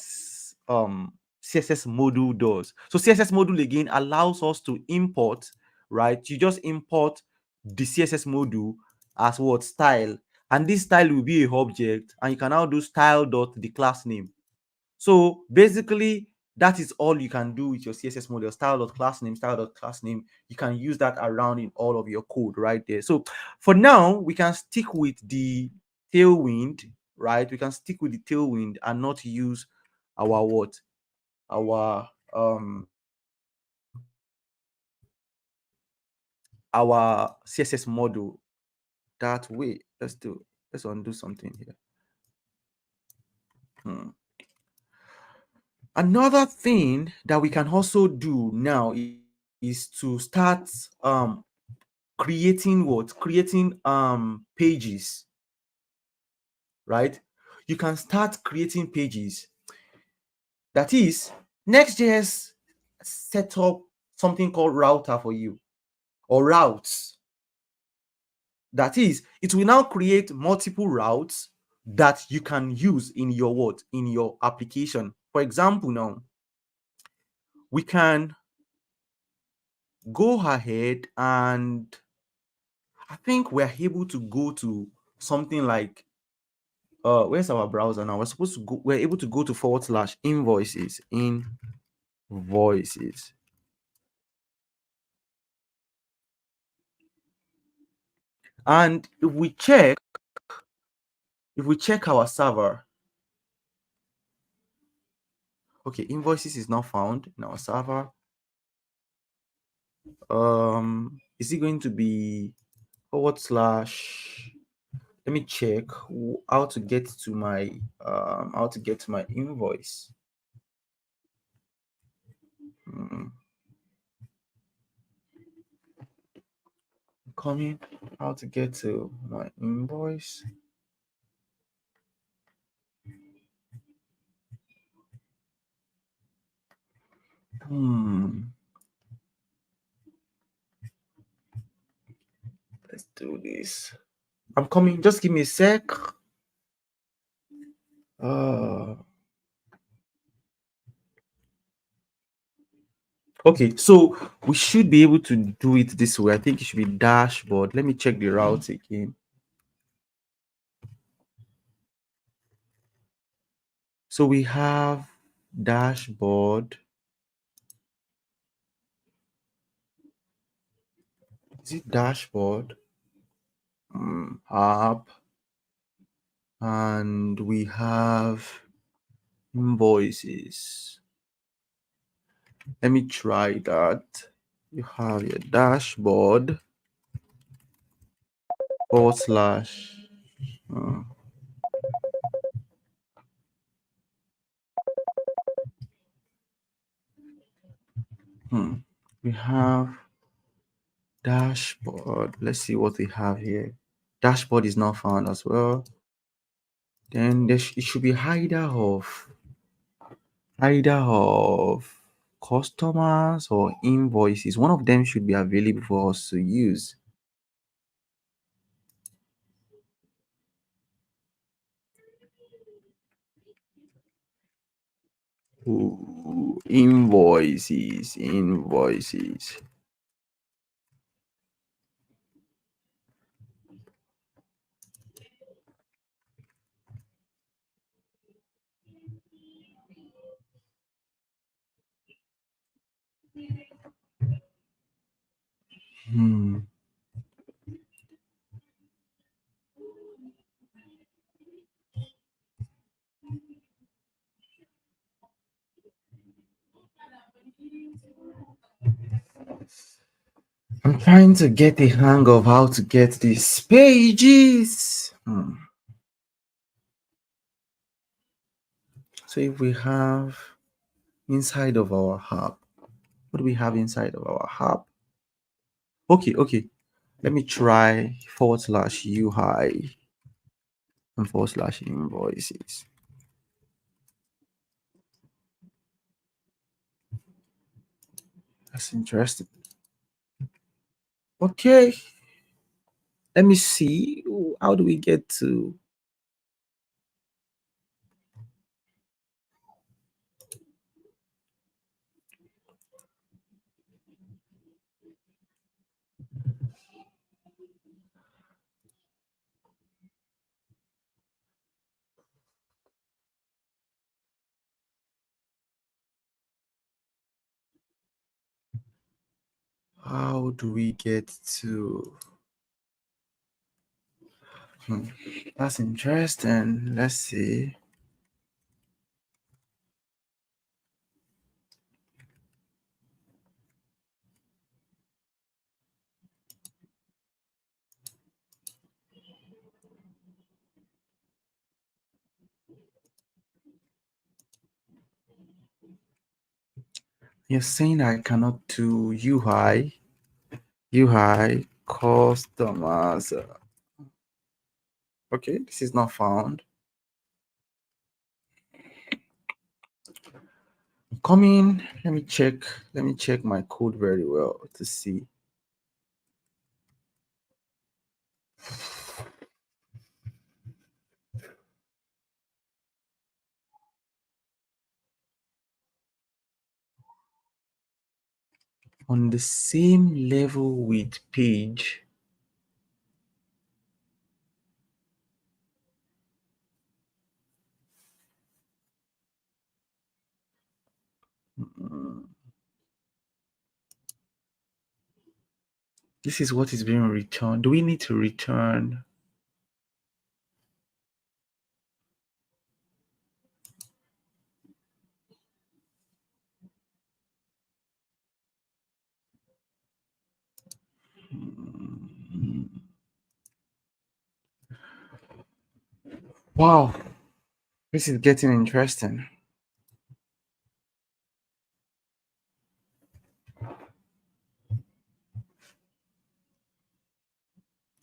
CSS module does. So CSS module again allows us to import, right? You just import the CSS module as what? Style, and this style will be a object, and you can now do style dot the class name. So basically that is all you can do with your CSS model. Style dot class name, style dot class name. You can use that around in all of your code right there. So for now we can stick with the tailwind, right? We can stick with the tailwind and not use our what? Our CSS model that way. Let's undo something here. Another thing that we can also do now is to start creating what? Creating pages, right? You can start creating pages. That is, Next.js set up something called router for you, or routes. That is, it will now create multiple routes that you can use in your what? In your application. For example, now we can go ahead and I think we're able to go to something like where's our browser now? We're supposed to go, we're able to go to / invoices. And if we check our server, okay, invoices is not found in our server. Is it going to be / let me check how to get to my invoice. Coming, how to get to my invoice. Let's do this. I'm coming, just give me a sec. Okay, so we should be able to do it this way. I think it should be dashboard. Let me check the routes again. So we have dashboard. Is it dashboard? App. And we have invoices. Let me try that. You have your dashboard / we have dashboard. Let's see what we have here. Dashboard is not found as well. Then it should be either of customers or invoices. One of them should be available for us to use. Ooh, invoices. Hmm. I'm trying to get the hang of how to get these pages. So if we have inside of our app, what do we have inside of our app? Okay. Let me try /UI and /invoices. That's interesting. Okay, let me see. How do we get to? How do we get to? Hmm, that's interesting. Let's see. You're saying I cannot do UI customers. Okay, this is not found. Coming. Let me check. Let me check my code very well to see. On the same level with page. Mm, This is what is being returned. Do we need to return? Mm, Wow, this is getting interesting.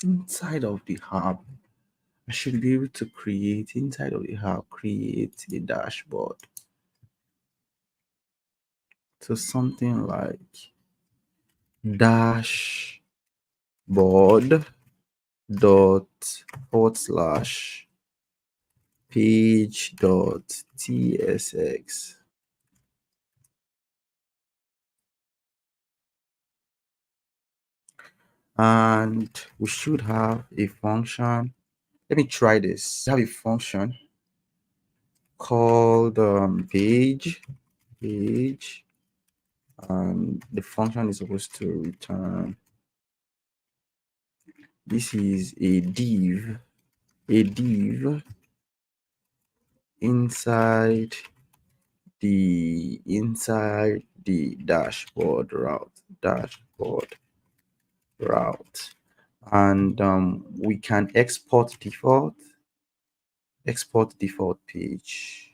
Inside of the hub, I should be able to create inside of the hub, create a dashboard. So something like dashboard dot / page dot tsx. And we should have a function. Let me try this. We have a function called page, and the function is supposed to return. This is a div inside the dashboard route, and we can export default page.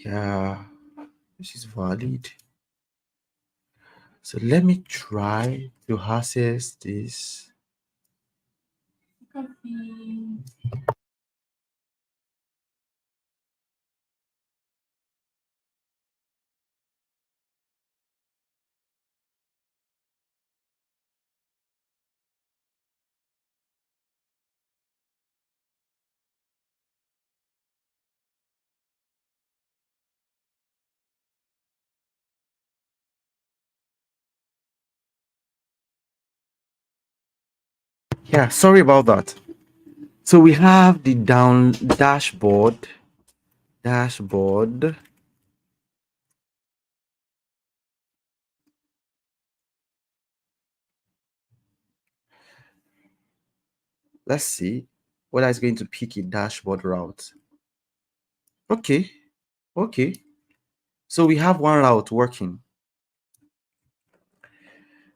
Yeah, this is valid. So let me try to access this. Yeah, sorry about that. So we have the down dashboard. Let's see whether it's going to pick a dashboard route. Okay, okay. So we have one route working.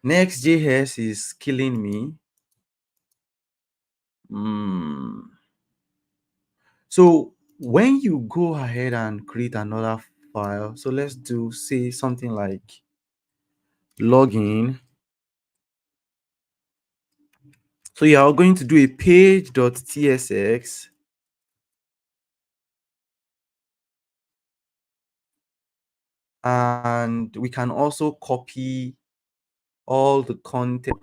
Next.js is killing me. So when you go ahead and create another file, so let's do say something like login. So you are going to do a page.tsx, and we can also copy all the content.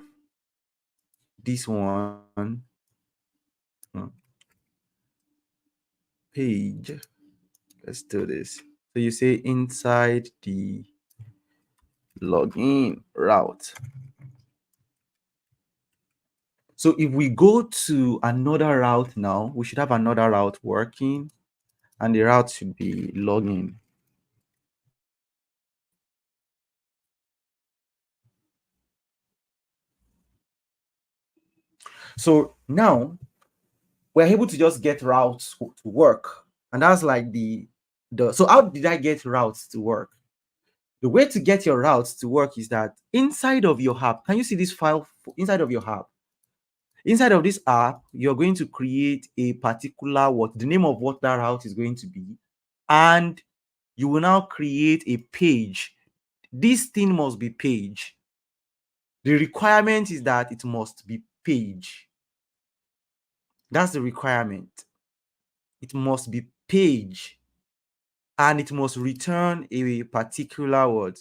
This one, page. Let's do this. So you say inside the login route. So if we go to another route now, we should have another route working, and the route should be login. So now we're able to just get routes to work, and that's like the so how did I get routes to work? The way to get your routes to work is that inside of your app, can you see this file inside of your app? Inside of this app, you're going to create a particular the name of what that route is going to be, and you will now create a page. This thing must be page. The requirement is that it must be page. That's the requirement. It must be page, and it must return a particular word.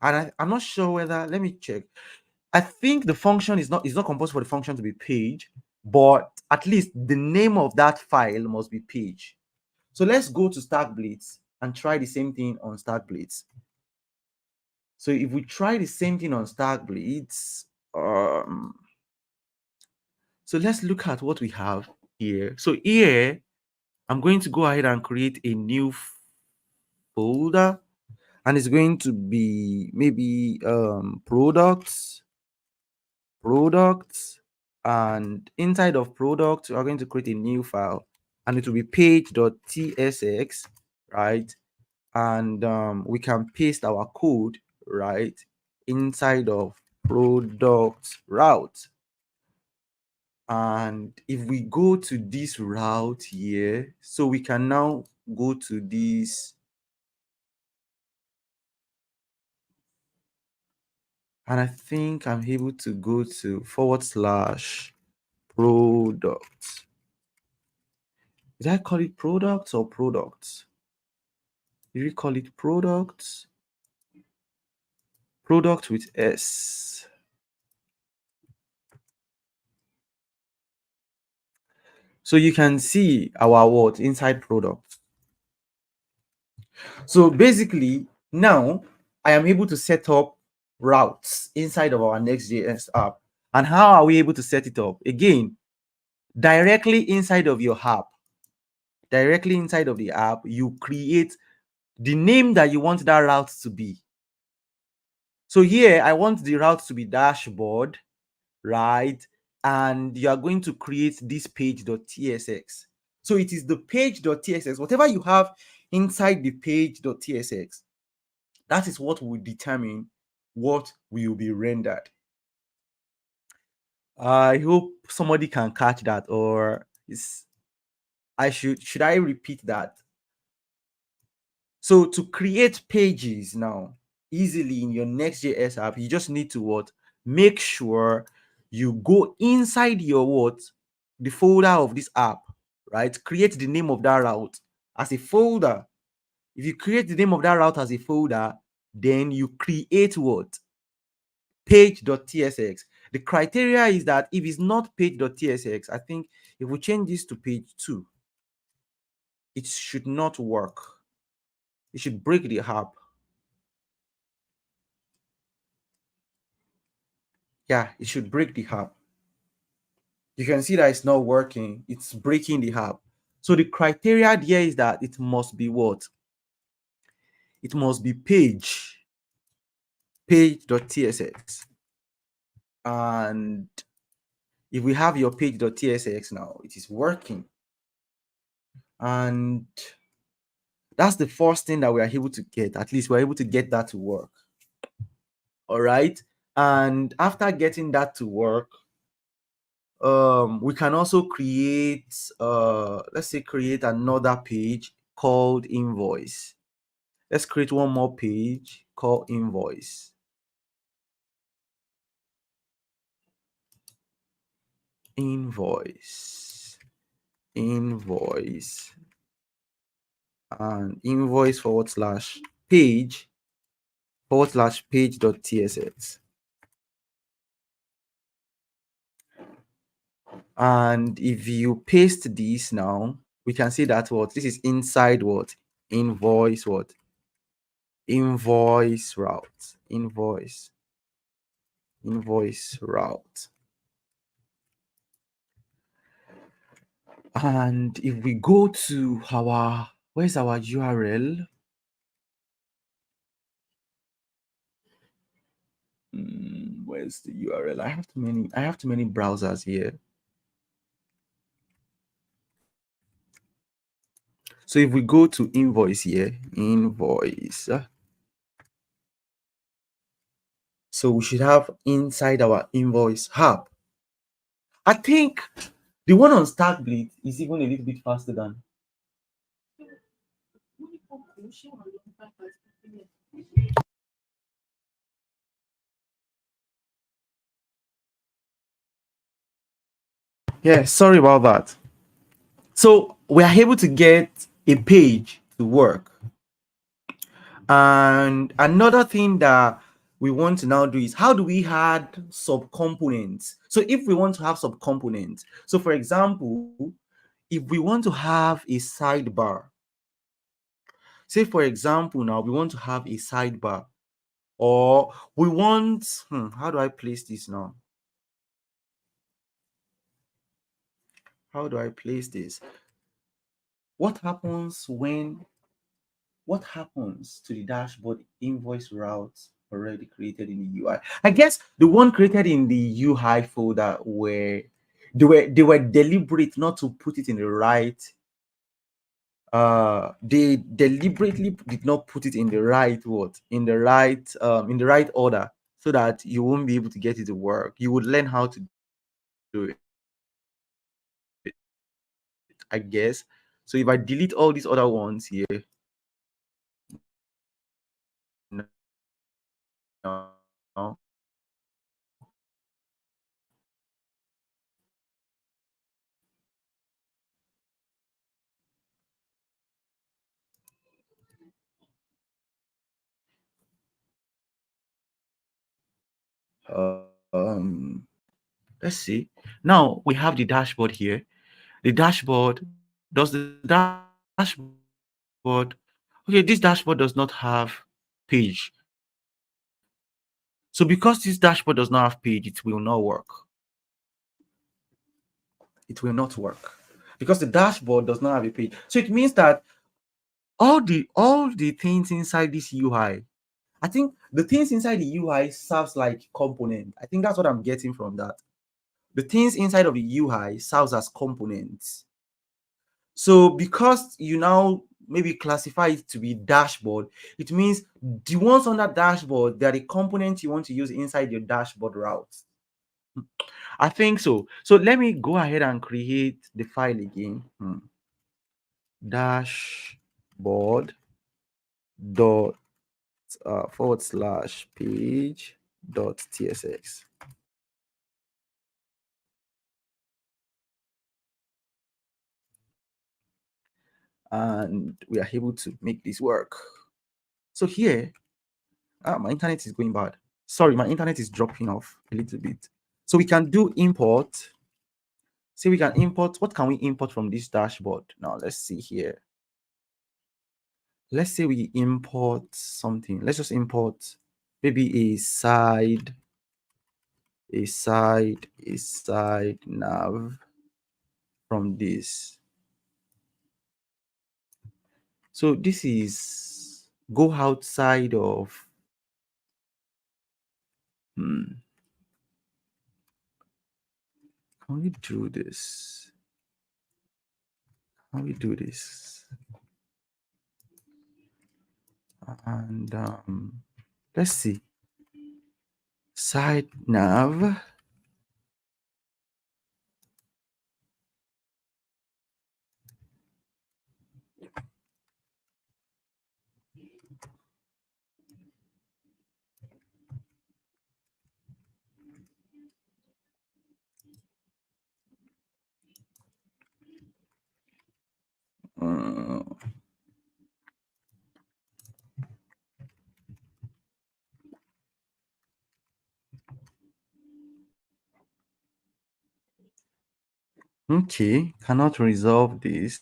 And I'm not sure whether, let me check. I think the function is not composed for the function to be page, but at least the name of that file must be page. So let's go to StackBlitz and try the same thing on StackBlitz. So if we try the same thing on StackBlitz, so let's look at what we have here. So here, I'm going to go ahead and create a new folder, and it's going to be maybe products, and inside of products, we're going to create a new file, and it will be page.tsx, right? And we can paste our code right inside of product route. And if we go to this route here, so we can now go to this, and I think I'm able to go to /product. Did I call it products or products? Did we call it products? Product with S. So you can see our word inside product. So basically, now I am able to set up routes inside of our Next.js app. And how are we able to set it up? Again, directly inside of your app. Directly inside of the app, you create the name that you want that route to be. So here, I want the route to be dashboard, right? And you are going to create this page.tsx. So it is the page.tsx, whatever you have inside the page.tsx, that is what will determine what will be rendered. I hope somebody can catch that, or should I repeat that? So to create pages now, easily in your Next.js app, you just need to what? Make sure you go inside your what? The folder of this app, right? Create the name of that route as a folder. If you create the name of that route as a folder, then you create what? Page.tsx. The criteria is that if it's not page.tsx, I think if we change this to page 2, it should not work. It should break the app. Yeah, it should break the app. You can see that it's not working. It's breaking the app. So the criteria there is that it must be what? It must be page.tsx. And if we have your page.tsx now, it is working. And that's the first thing that we are able to get. At least we're able to get that to work. All right. And after getting that to work, we can also create let's say create another page called invoice. Let's create one more page called invoice. Invoice and invoice /page.tsx. And if you paste this now, we can see that what this is inside what? Invoice route. Invoice route. And if we go to our, where's our URL? Where's the URL? I have too many browsers here. So if we go to invoice here, invoice. So we should have inside our invoice hub. I think the one on StackBlade is even a little bit faster than. Yeah, sorry about that. So we are able to get a page to work. And another thing that we want to now do is how do we add subcomponents? So if we want to have subcomponents, so for example, if we want to have a sidebar, say for example, now we want to have a sidebar, or we want, how do I place this now? How do I place this? What happens to the dashboard invoice routes already created in the UI? I guess the one created in the UI folder where they were deliberate not to put it in the right. They deliberately did not put it in the right in the right order, so that you won't be able to get it to work. You would learn how to do it, I guess. So if I delete all these other ones here now, um let's see. Now we have the dashboard here. The dashboard, does the dashboard, okay, this dashboard does not have page. So because this dashboard does not have page, it will not work. It will not work because the dashboard does not have a page. So it means that all the things inside this UI, I think the things inside the UI serves like component. I think that's what I'm getting from that. The things inside of the UI serves as components. So because you now maybe classify it to be dashboard, it means the ones on that dashboard, they're the components you want to use inside your dashboard route. I think so. So let me go ahead and create the file again. Dashboard.tsx. / page dot tsx. And we are able to make this work. So here, my internet is going bad. Sorry, my internet is dropping off a little bit. So we can do import. See, we can import. What can we import from this dashboard? Now let's see here. Let's say we import something. Let's just import maybe a side nav from this. So this is go outside of can we do this? Can we do this? And let's see. Side nav. Okay, cannot resolve this.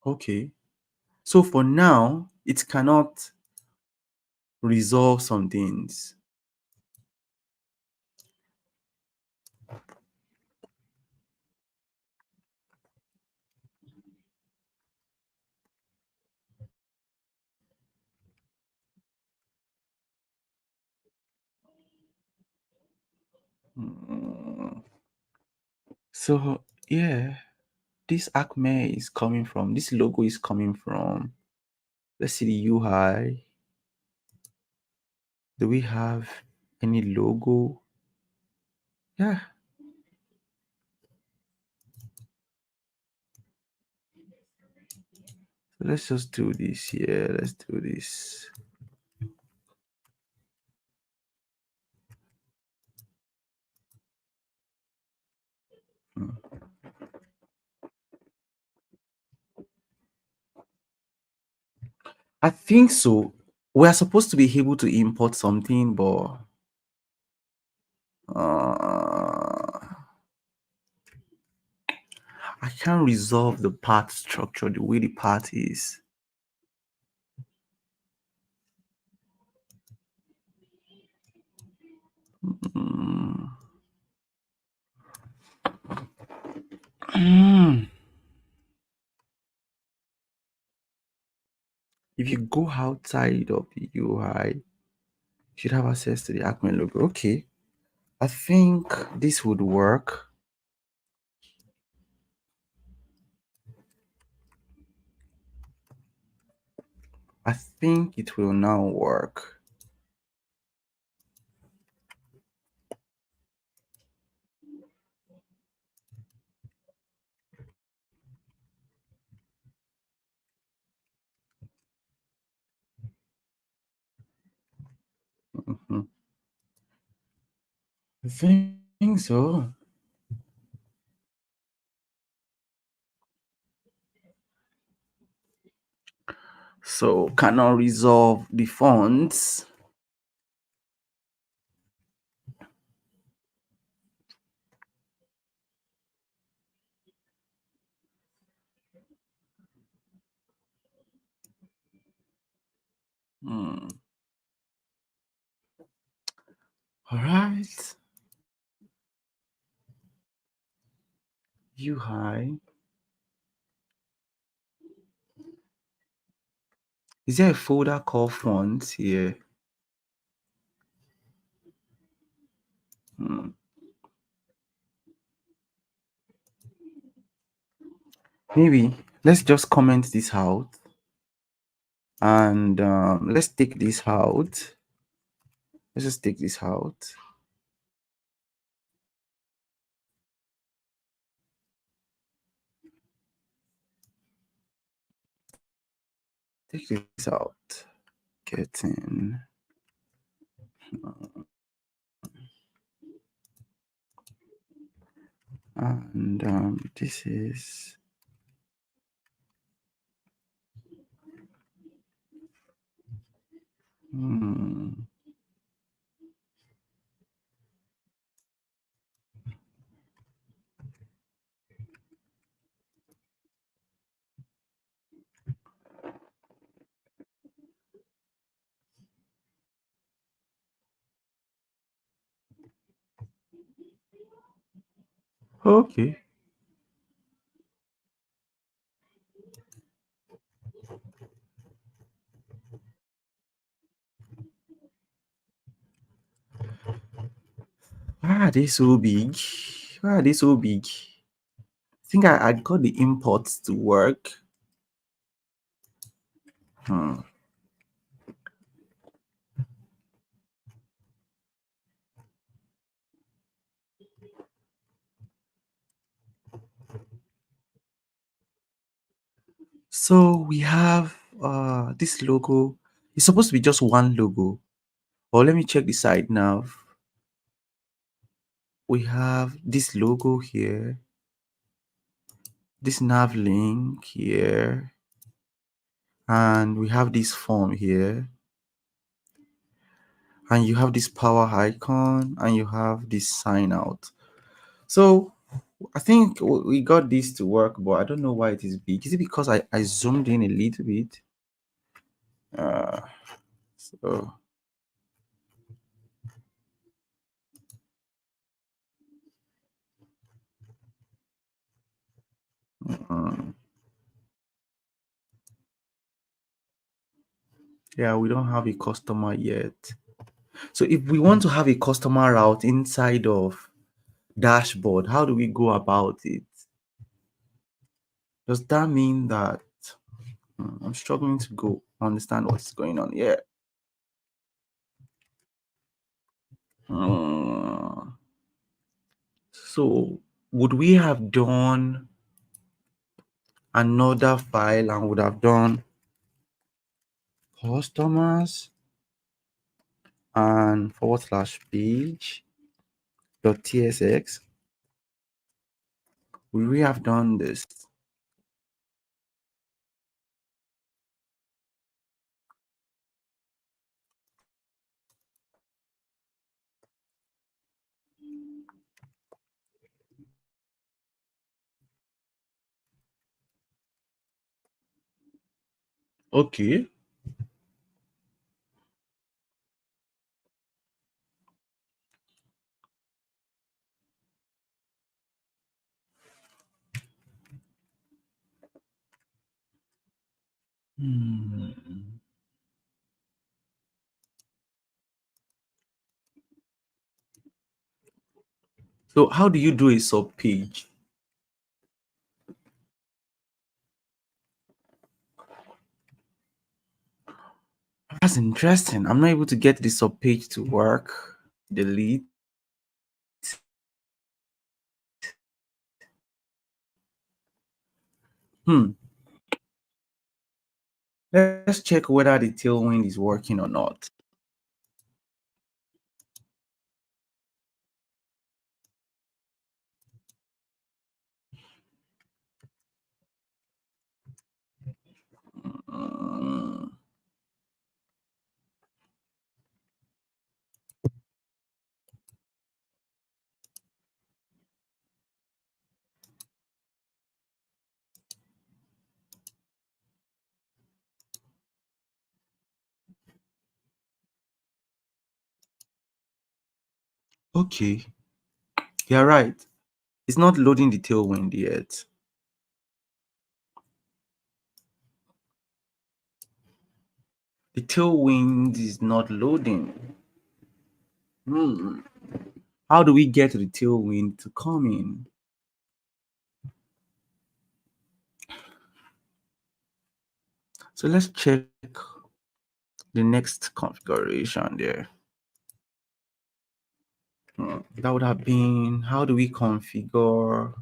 Okay, so for now, it cannot resolve some things. So yeah, this Acme is coming from, this logo is coming from, let's see the UI. Do we have any logo? Yeah. So let's just do this here. Let's do this. I think so. We are supposed to be able to import something, but I can't resolve the path structure the way the path is. If you go outside of the UI, you should have access to the Acme logo. Okay. I think this would work. I think it will now work. Mhm. I think so. So cannot resolve the fonts. All right. UI. Is there a folder called fonts here? Hmm. Maybe let's just comment this out and let's take this out. Let's just take this out. Take this out. Getting. And this is. Hmm. Okay. Why are they so big? Why are they so big? I think I got the imports to work. Hmm. So we have this logo. It's supposed to be just one logo. Or let me check the side now. We have this logo here, this nav link here, and we have this form here, and you have this power icon, and you have this sign out. So I think we got this to work, but I don't know why it is big. Is it because I zoomed in a little bit? Uh, so um, yeah, we don't have a customer yet. So if we want to have a customer route inside of dashboard, how do we go about it? Does that mean that I'm struggling to go understand what's going on here? Hmm. So would we have done another file and would have done customers and forward slash page dot tsx? Would we have done this? Okay. Hmm. So how do you do a sub page? That's interesting. I'm not able to get the sub page to work. Delete. Hmm. Let's check whether the tailwind is working or not. Mm, okay, you're right. It's not loading the tailwind yet. The tailwind is not loading. Hmm. How do we get the tailwind to come in? So let's check the next configuration there. That would have been, how do we configure?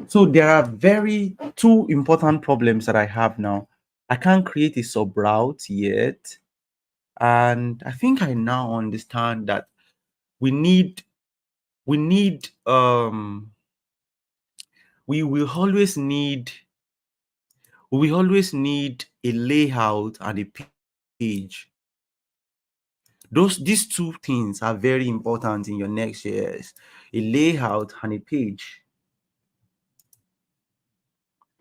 So there are very two important problems that I have now. I can't create a sub route yet. And I think I now understand that we need we need we will always need a layout and a page. These two things are very important in your Next.js: a layout and a page.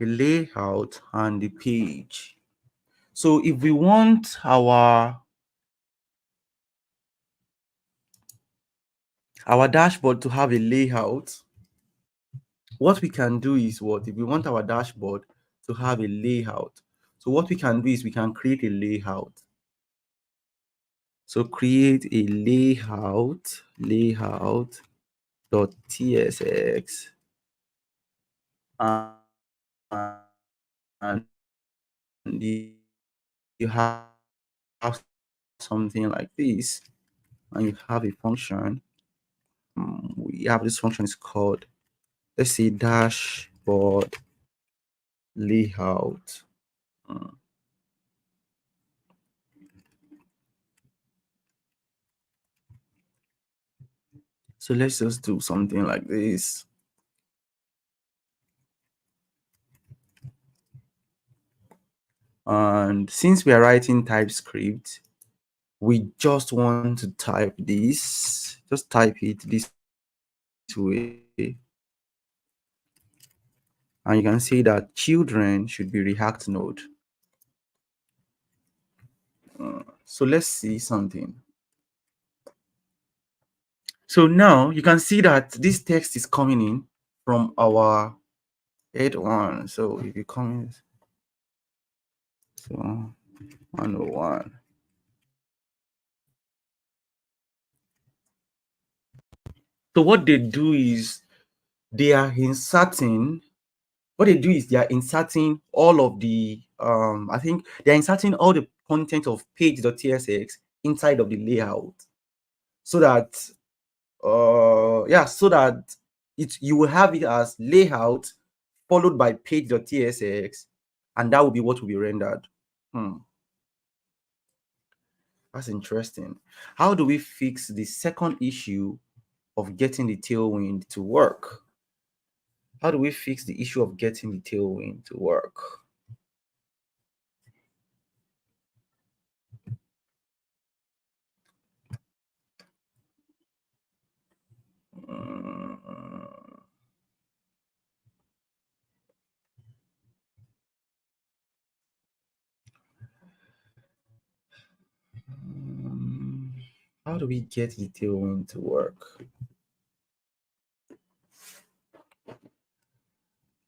A layout and the page. So if we want our dashboard to have a layout, what we can do is what? If we want our dashboard to have a layout, so what we can do is we can create a layout. So create a layout.tsx, and you have something like this, and you have a function. We have this function is called, let's say, dashboard layout. So let's just do something like this. And since we are writing TypeScript, we just want to type this. Just type it this way. And you can see that children should be React node. So let's see something. So now you can see that this text is coming in from our head one. So if you come in, so 101. So what they do is they are inserting, they are inserting all of the, I think they're inserting all the content of page.tsx inside of the layout, so that, so that you will have it as layout followed by page.tsx, and that will be what will be rendered. That's interesting. How do we fix the second issue of getting the tailwind to work? How do we fix the issue of getting the tailwind to work? How do we get the tailwind to work?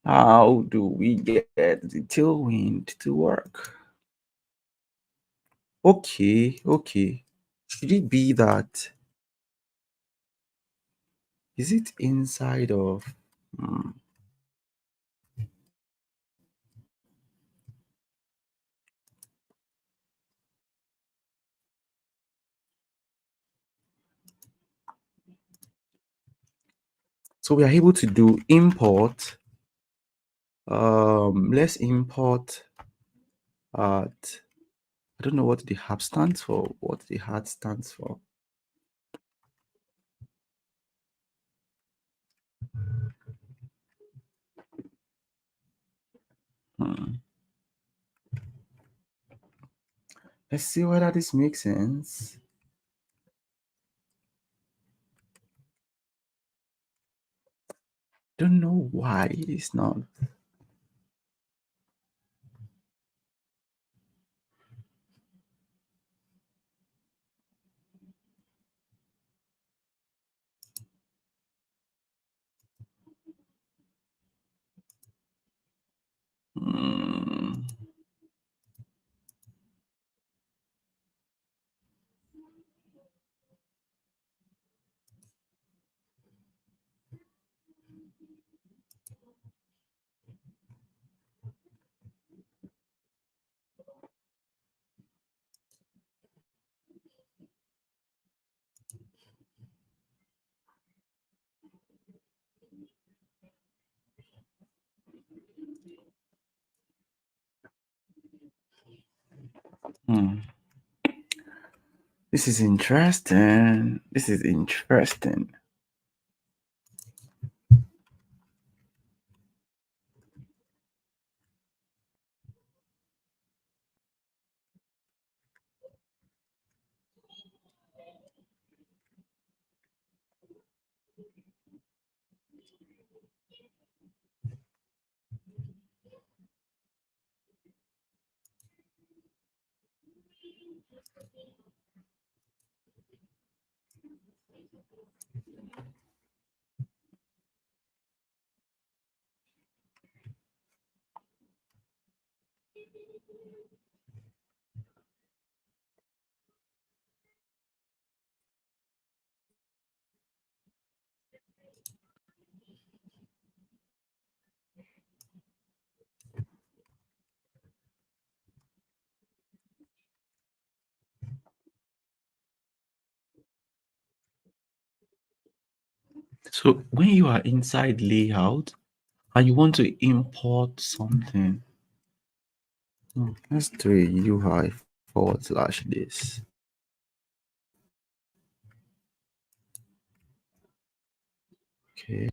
How do we get the tailwind to work? Okay. Should it be that? Is it inside of? So we are able to do import. Let's import at, I don't know what the hat stands for. What the hat stands for. Let's see whether this makes sense. Don't know why it is not. Hmm. This is interesting. This is interesting. So when you are inside layout and you want to import something, let's do a UI forward slash this. Okay.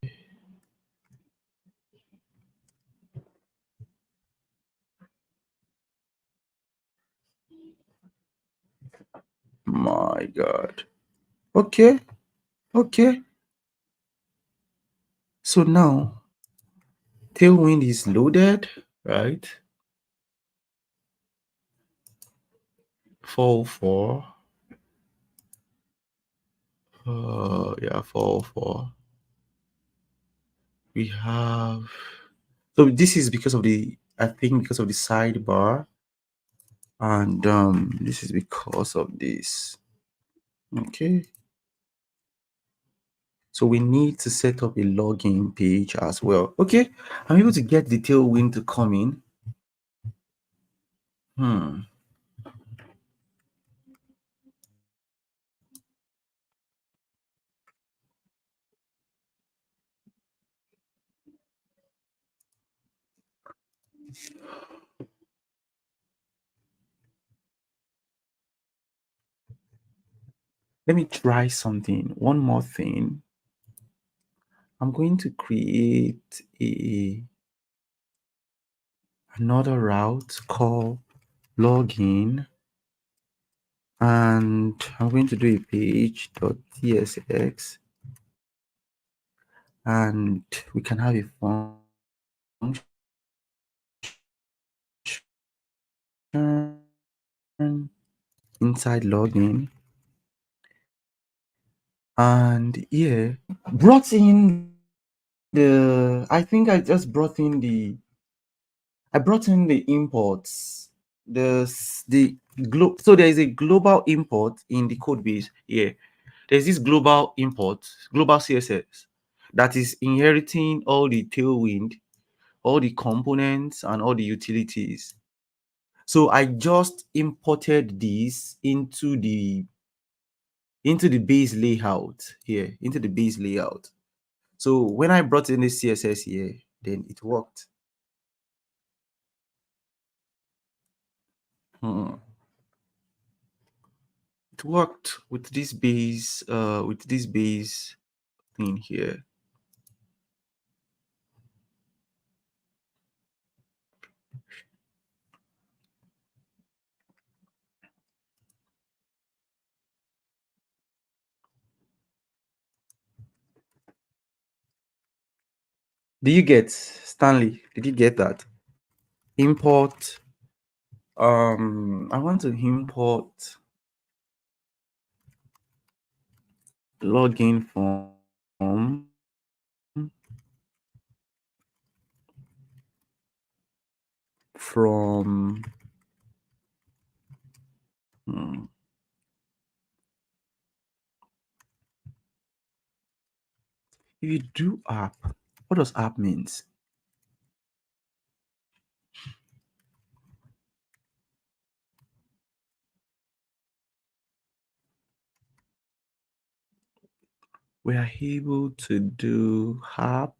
My God. Okay. Okay. So now Tailwind is loaded, right? 404. Yeah, 404. We have, so this is because of the, I think because of the sidebar, and this is because of this. Okay. So we need to set up a login page as well. Okay. I'm able to get the Tailwind to come in. Hmm. Let me try something. One more thing. I'm going to create another route called login, and I'm going to do a page.tsx, and we can have a function inside login, and yeah, brought in the, I think I just brought in the, I brought in the imports, the so there is a global import in the code base here. There's this global import, global CSS, that is inheriting all the Tailwind, all the components and all the utilities. So I just imported this into the base layout here, into the base layout. So when I brought in the CSS here, then it worked. Hmm. It worked with this base thing here. Did you get, Stanley? Did you get that? Import. I want to import login form from if you do app. What does app means? We are able to do app.ui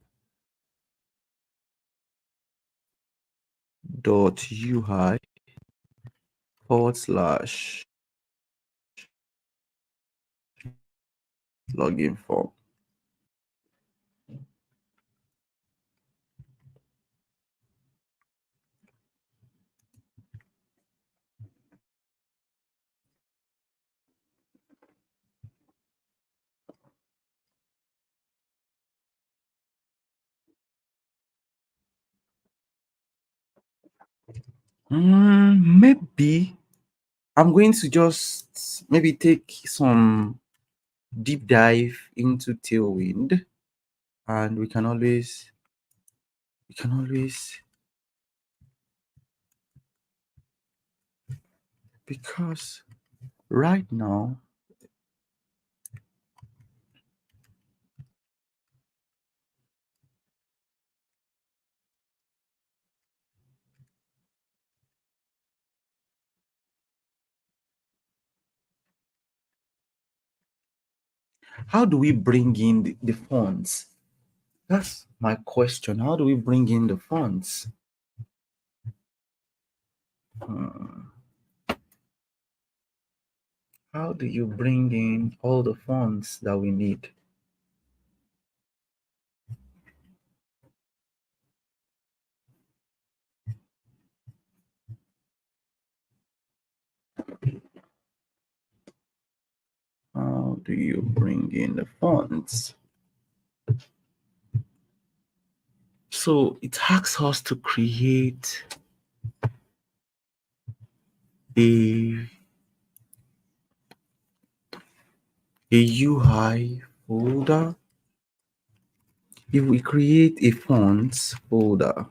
/ login form. Maybe I'm going to just maybe take some deep dive into Tailwind, and we can always because right now, how do we bring in the funds? That's my question. How do we bring in the funds? Hmm. How do you bring in all the funds that we need? How do you bring in the funds? So it asks us to create a UI folder. If we create a fonts folder,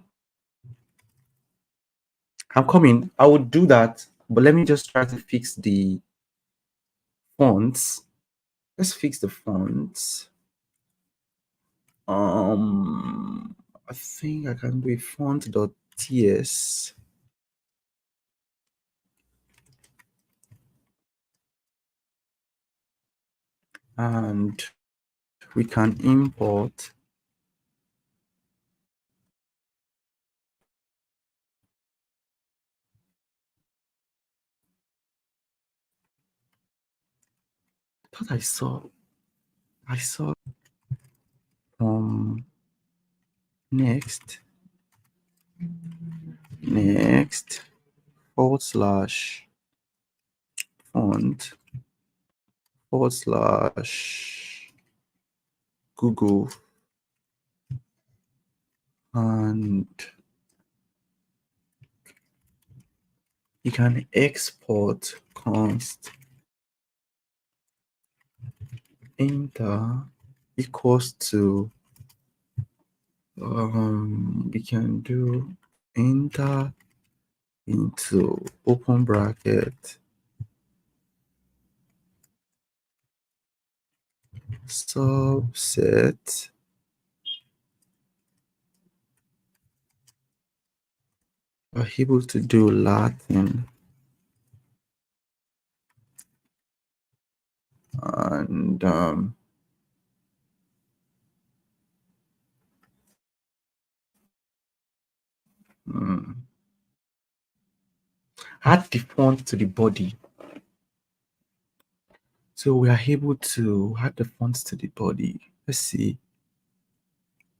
I'm coming. I would do that, but let me just try to fix the fonts. Let's fix the fonts. I think I can do a font.ts, and we can import thought I saw from next /font /Google, and you can export const enter equals to we can do enter into open bracket subset are able to do Latin and add the font to the body. So we are able to add the fonts to the body. Let's see.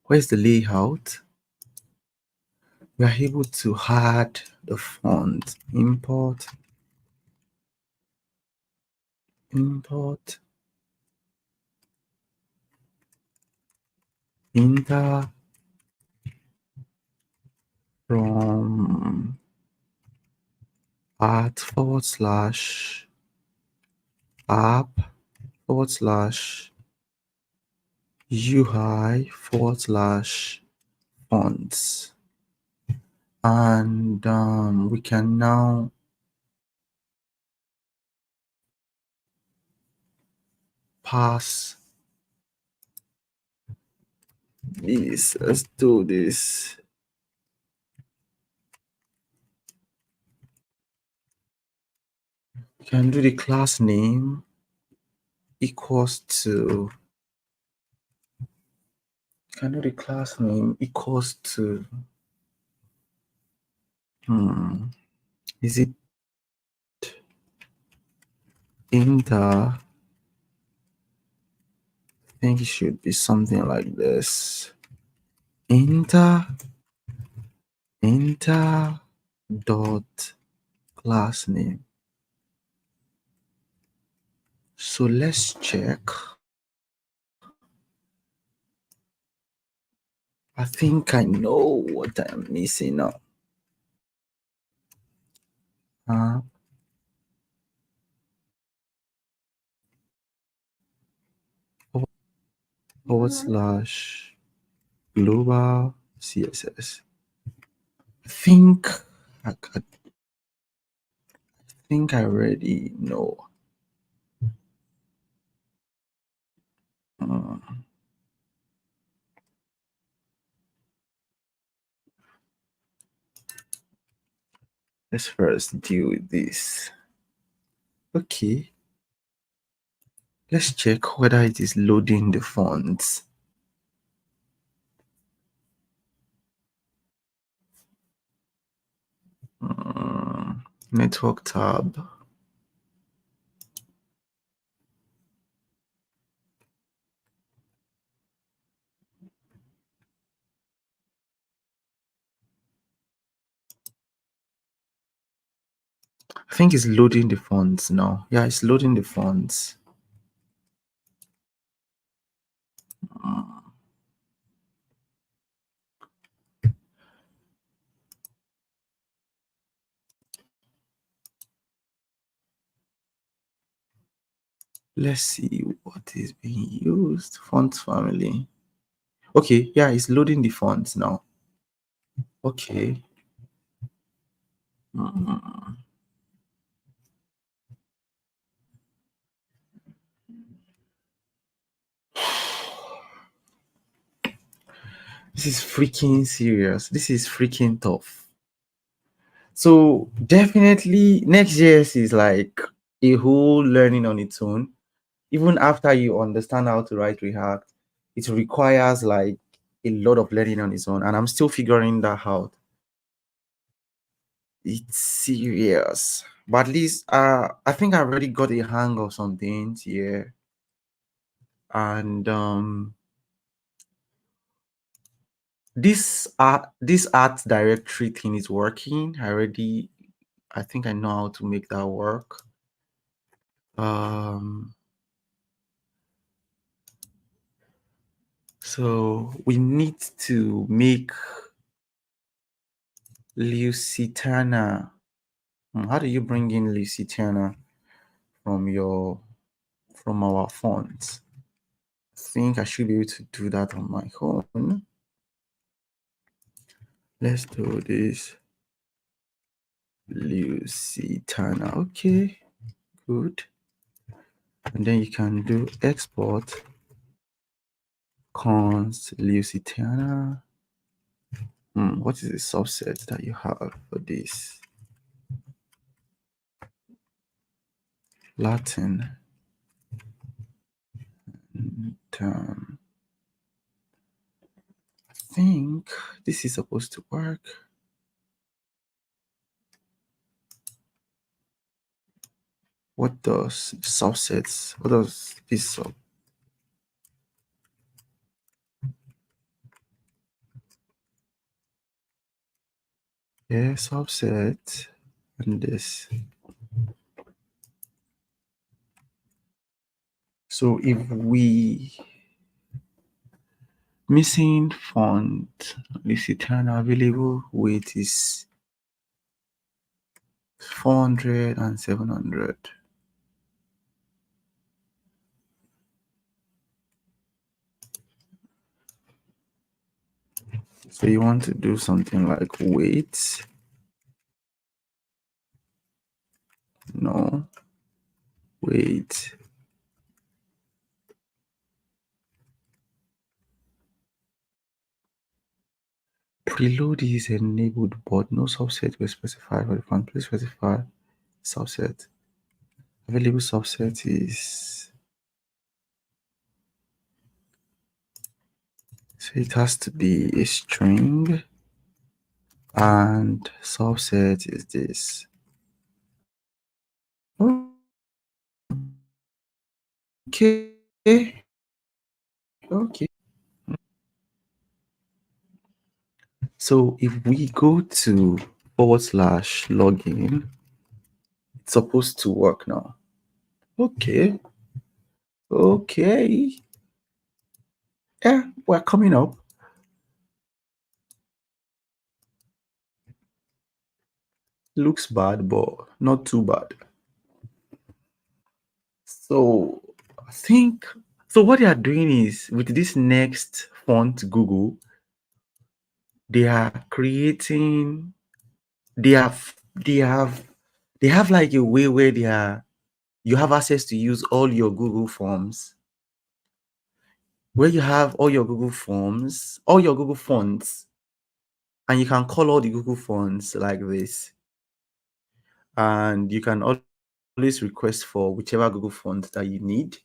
Where's the layout? We are able to add the font. Import enter from art /app /UI /fonts, and we can now pass This, let's do this. You can do the class name equals to, can do the class name equals to, is it inter? I think it should be something like this. Inter dot class name. So let's check. I think I know what I'm missing now. Uh, / global CSS. I think I think I already know. Uh, let's first deal with this. Okay. Let's check whether it is loading the fonts. Network tab. I think it's loading the fonts now. Yeah, it's loading the fonts. Let's see what is being used. Font family. Okay, yeah, it's loading the fonts now. Okay. This is freaking serious. This is freaking tough. So definitely Next.js is like a whole learning on its own. Even after you understand how to write React, it requires like a lot of learning on its own. And I'm still figuring that out. It's serious. But at least I think I already got a hang of some things here. And this art directory thing is working. I think I know how to make that work. So we need to make Lusitana. How do you bring in Lusitana from our fonts? I think I should be able to do that on my own. Let's do this. Lusitana. Okay, good. And then you can do export const Lusitana. What is the subset that you have for this? Latin term. I think this is supposed to work. What does subsets? What does this sub? Yeah, subset and this. So if we missing font Lusitana available weight is 400 and 700. So you want to do something like weight. No. Weight. Preload is enabled, but no subset will specify for the font. Please specify subset. Available subset is, so it has to be a string, and subset is this. Okay. Okay. So if we go to /login, it's supposed to work now. Okay. Okay. Yeah, we're coming up. Looks bad, but not too bad. So I think, so what they are doing is with this next font Google, they are creating, they have like a way where you have access to use all your Google Forms, where you have all your Google Forms, all your Google fonts, and you can call all the Google fonts like this. And you can always request for whichever Google font that you need.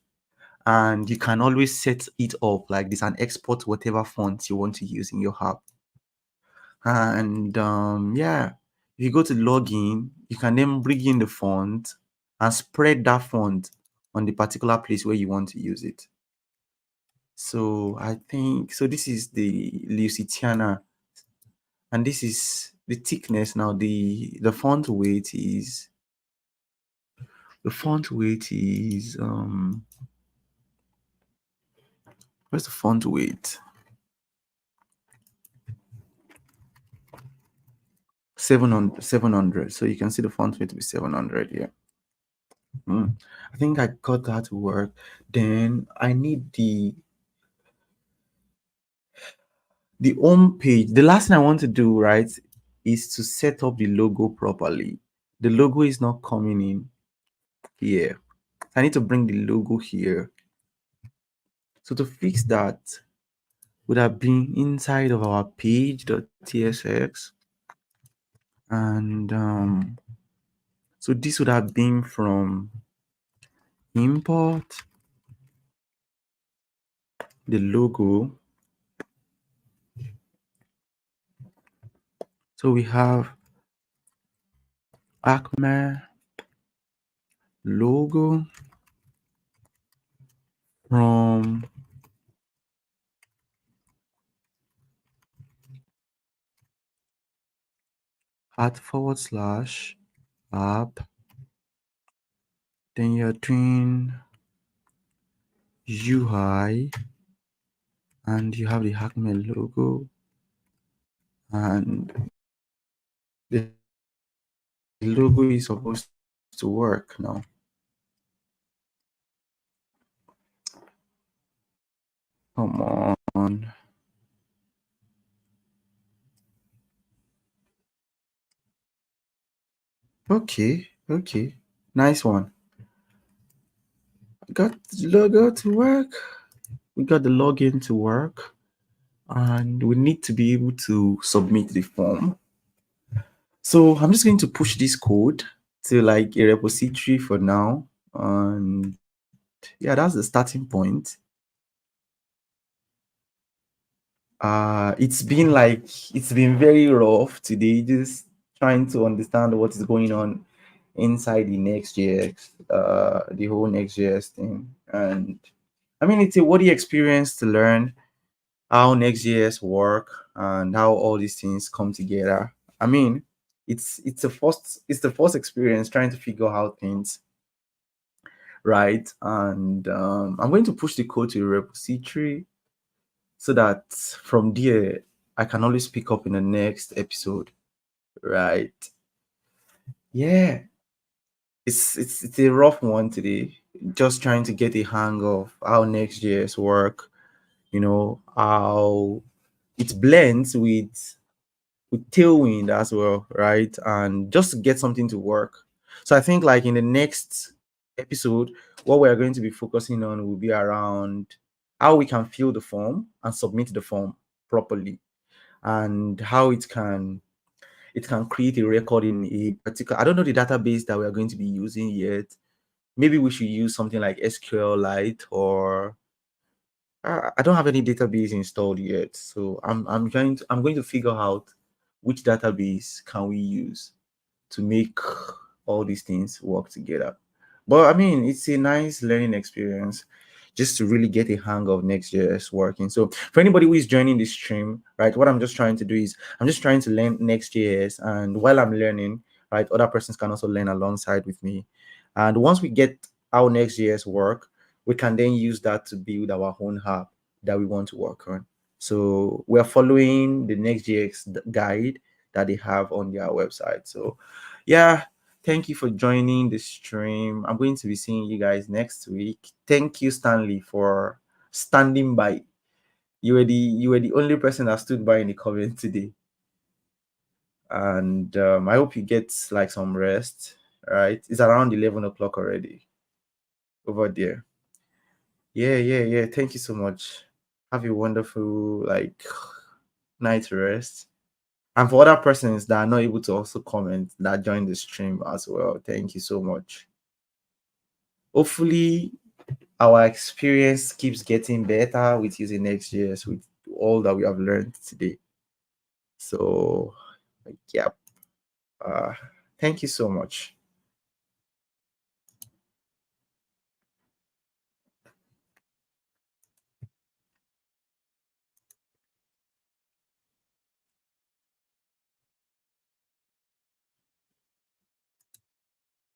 And you can always set it up like this and export whatever font you want to use in your app. And yeah, if you go to login, you can then bring in the font and spread that font on the particular place where you want to use it. So I think, so this is the Lusitana, and this is the thickness. Now the font weight is, where's the font weight? 700. So you can see the font weight to be 700 here. I think I got that to work. Then I need the home page. The last thing I want to do, right, is to set up the logo properly. The logo is not coming in here. I need to bring the logo here. So to fix that, would have been inside of our page.tsx, and so this would have been from import the logo. So we have Acme logo from @/app. Then you're doing UI, and you have the Acme logo, and the logo is supposed to work now. Come on. Okay, nice one. Got the logo to work. We got the login to work, and we need to be able to submit the form. So I'm just going to push this code to like a repository for now, and yeah, that's the starting point. It's been very rough today, just trying to understand what is going on inside the Nextjs, the whole Nextjs thing. And I mean, it's a worthy experience to learn how Nextjs work and how all these things come together. I mean, it's the first experience trying to figure out things, right? And I'm going to push the code to the repository so that from there I can always pick up in the next episode, right? Yeah, it's a rough one today. Just trying to get a hang of how Next.js work, how it blends with Tailwind as well, right? And just to get something to work. So I think like in the next episode, what we're going to be focusing on will be around how we can fill the form and submit the form properly. and how it can create a record in a particular, I don't know the database that we are going to be using yet. Maybe we should use something like SQLite, or I don't have any database installed yet. So I'm going to figure out which database can we use to make all these things work together. But I mean, it's a nice learning experience just to really get a hang of Next.js working. So for anybody who is joining this stream, right, what I'm just trying to do is I'm just trying to learn Next.js, and while I'm learning, right, other persons can also learn alongside with me. And once we get how Next.js work, we can then use that to build our own app that we want to work on. So we're following the Next.js guide that they have on their website. So yeah, thank you for joining the stream. I'm going to be seeing you guys next week. Thank you, Stanley, for standing by. You were the only person that stood by in the comment today. And I hope you get like some rest. Right? It's around 11 o'clock already over there. Yeah. Thank you so much. Have a wonderful night rest. And for other persons that are not able to also comment that join the stream as well, thank you so much. Hopefully, our experience keeps getting better with using Next.js with all that we have learned today. So, yeah, thank you so much.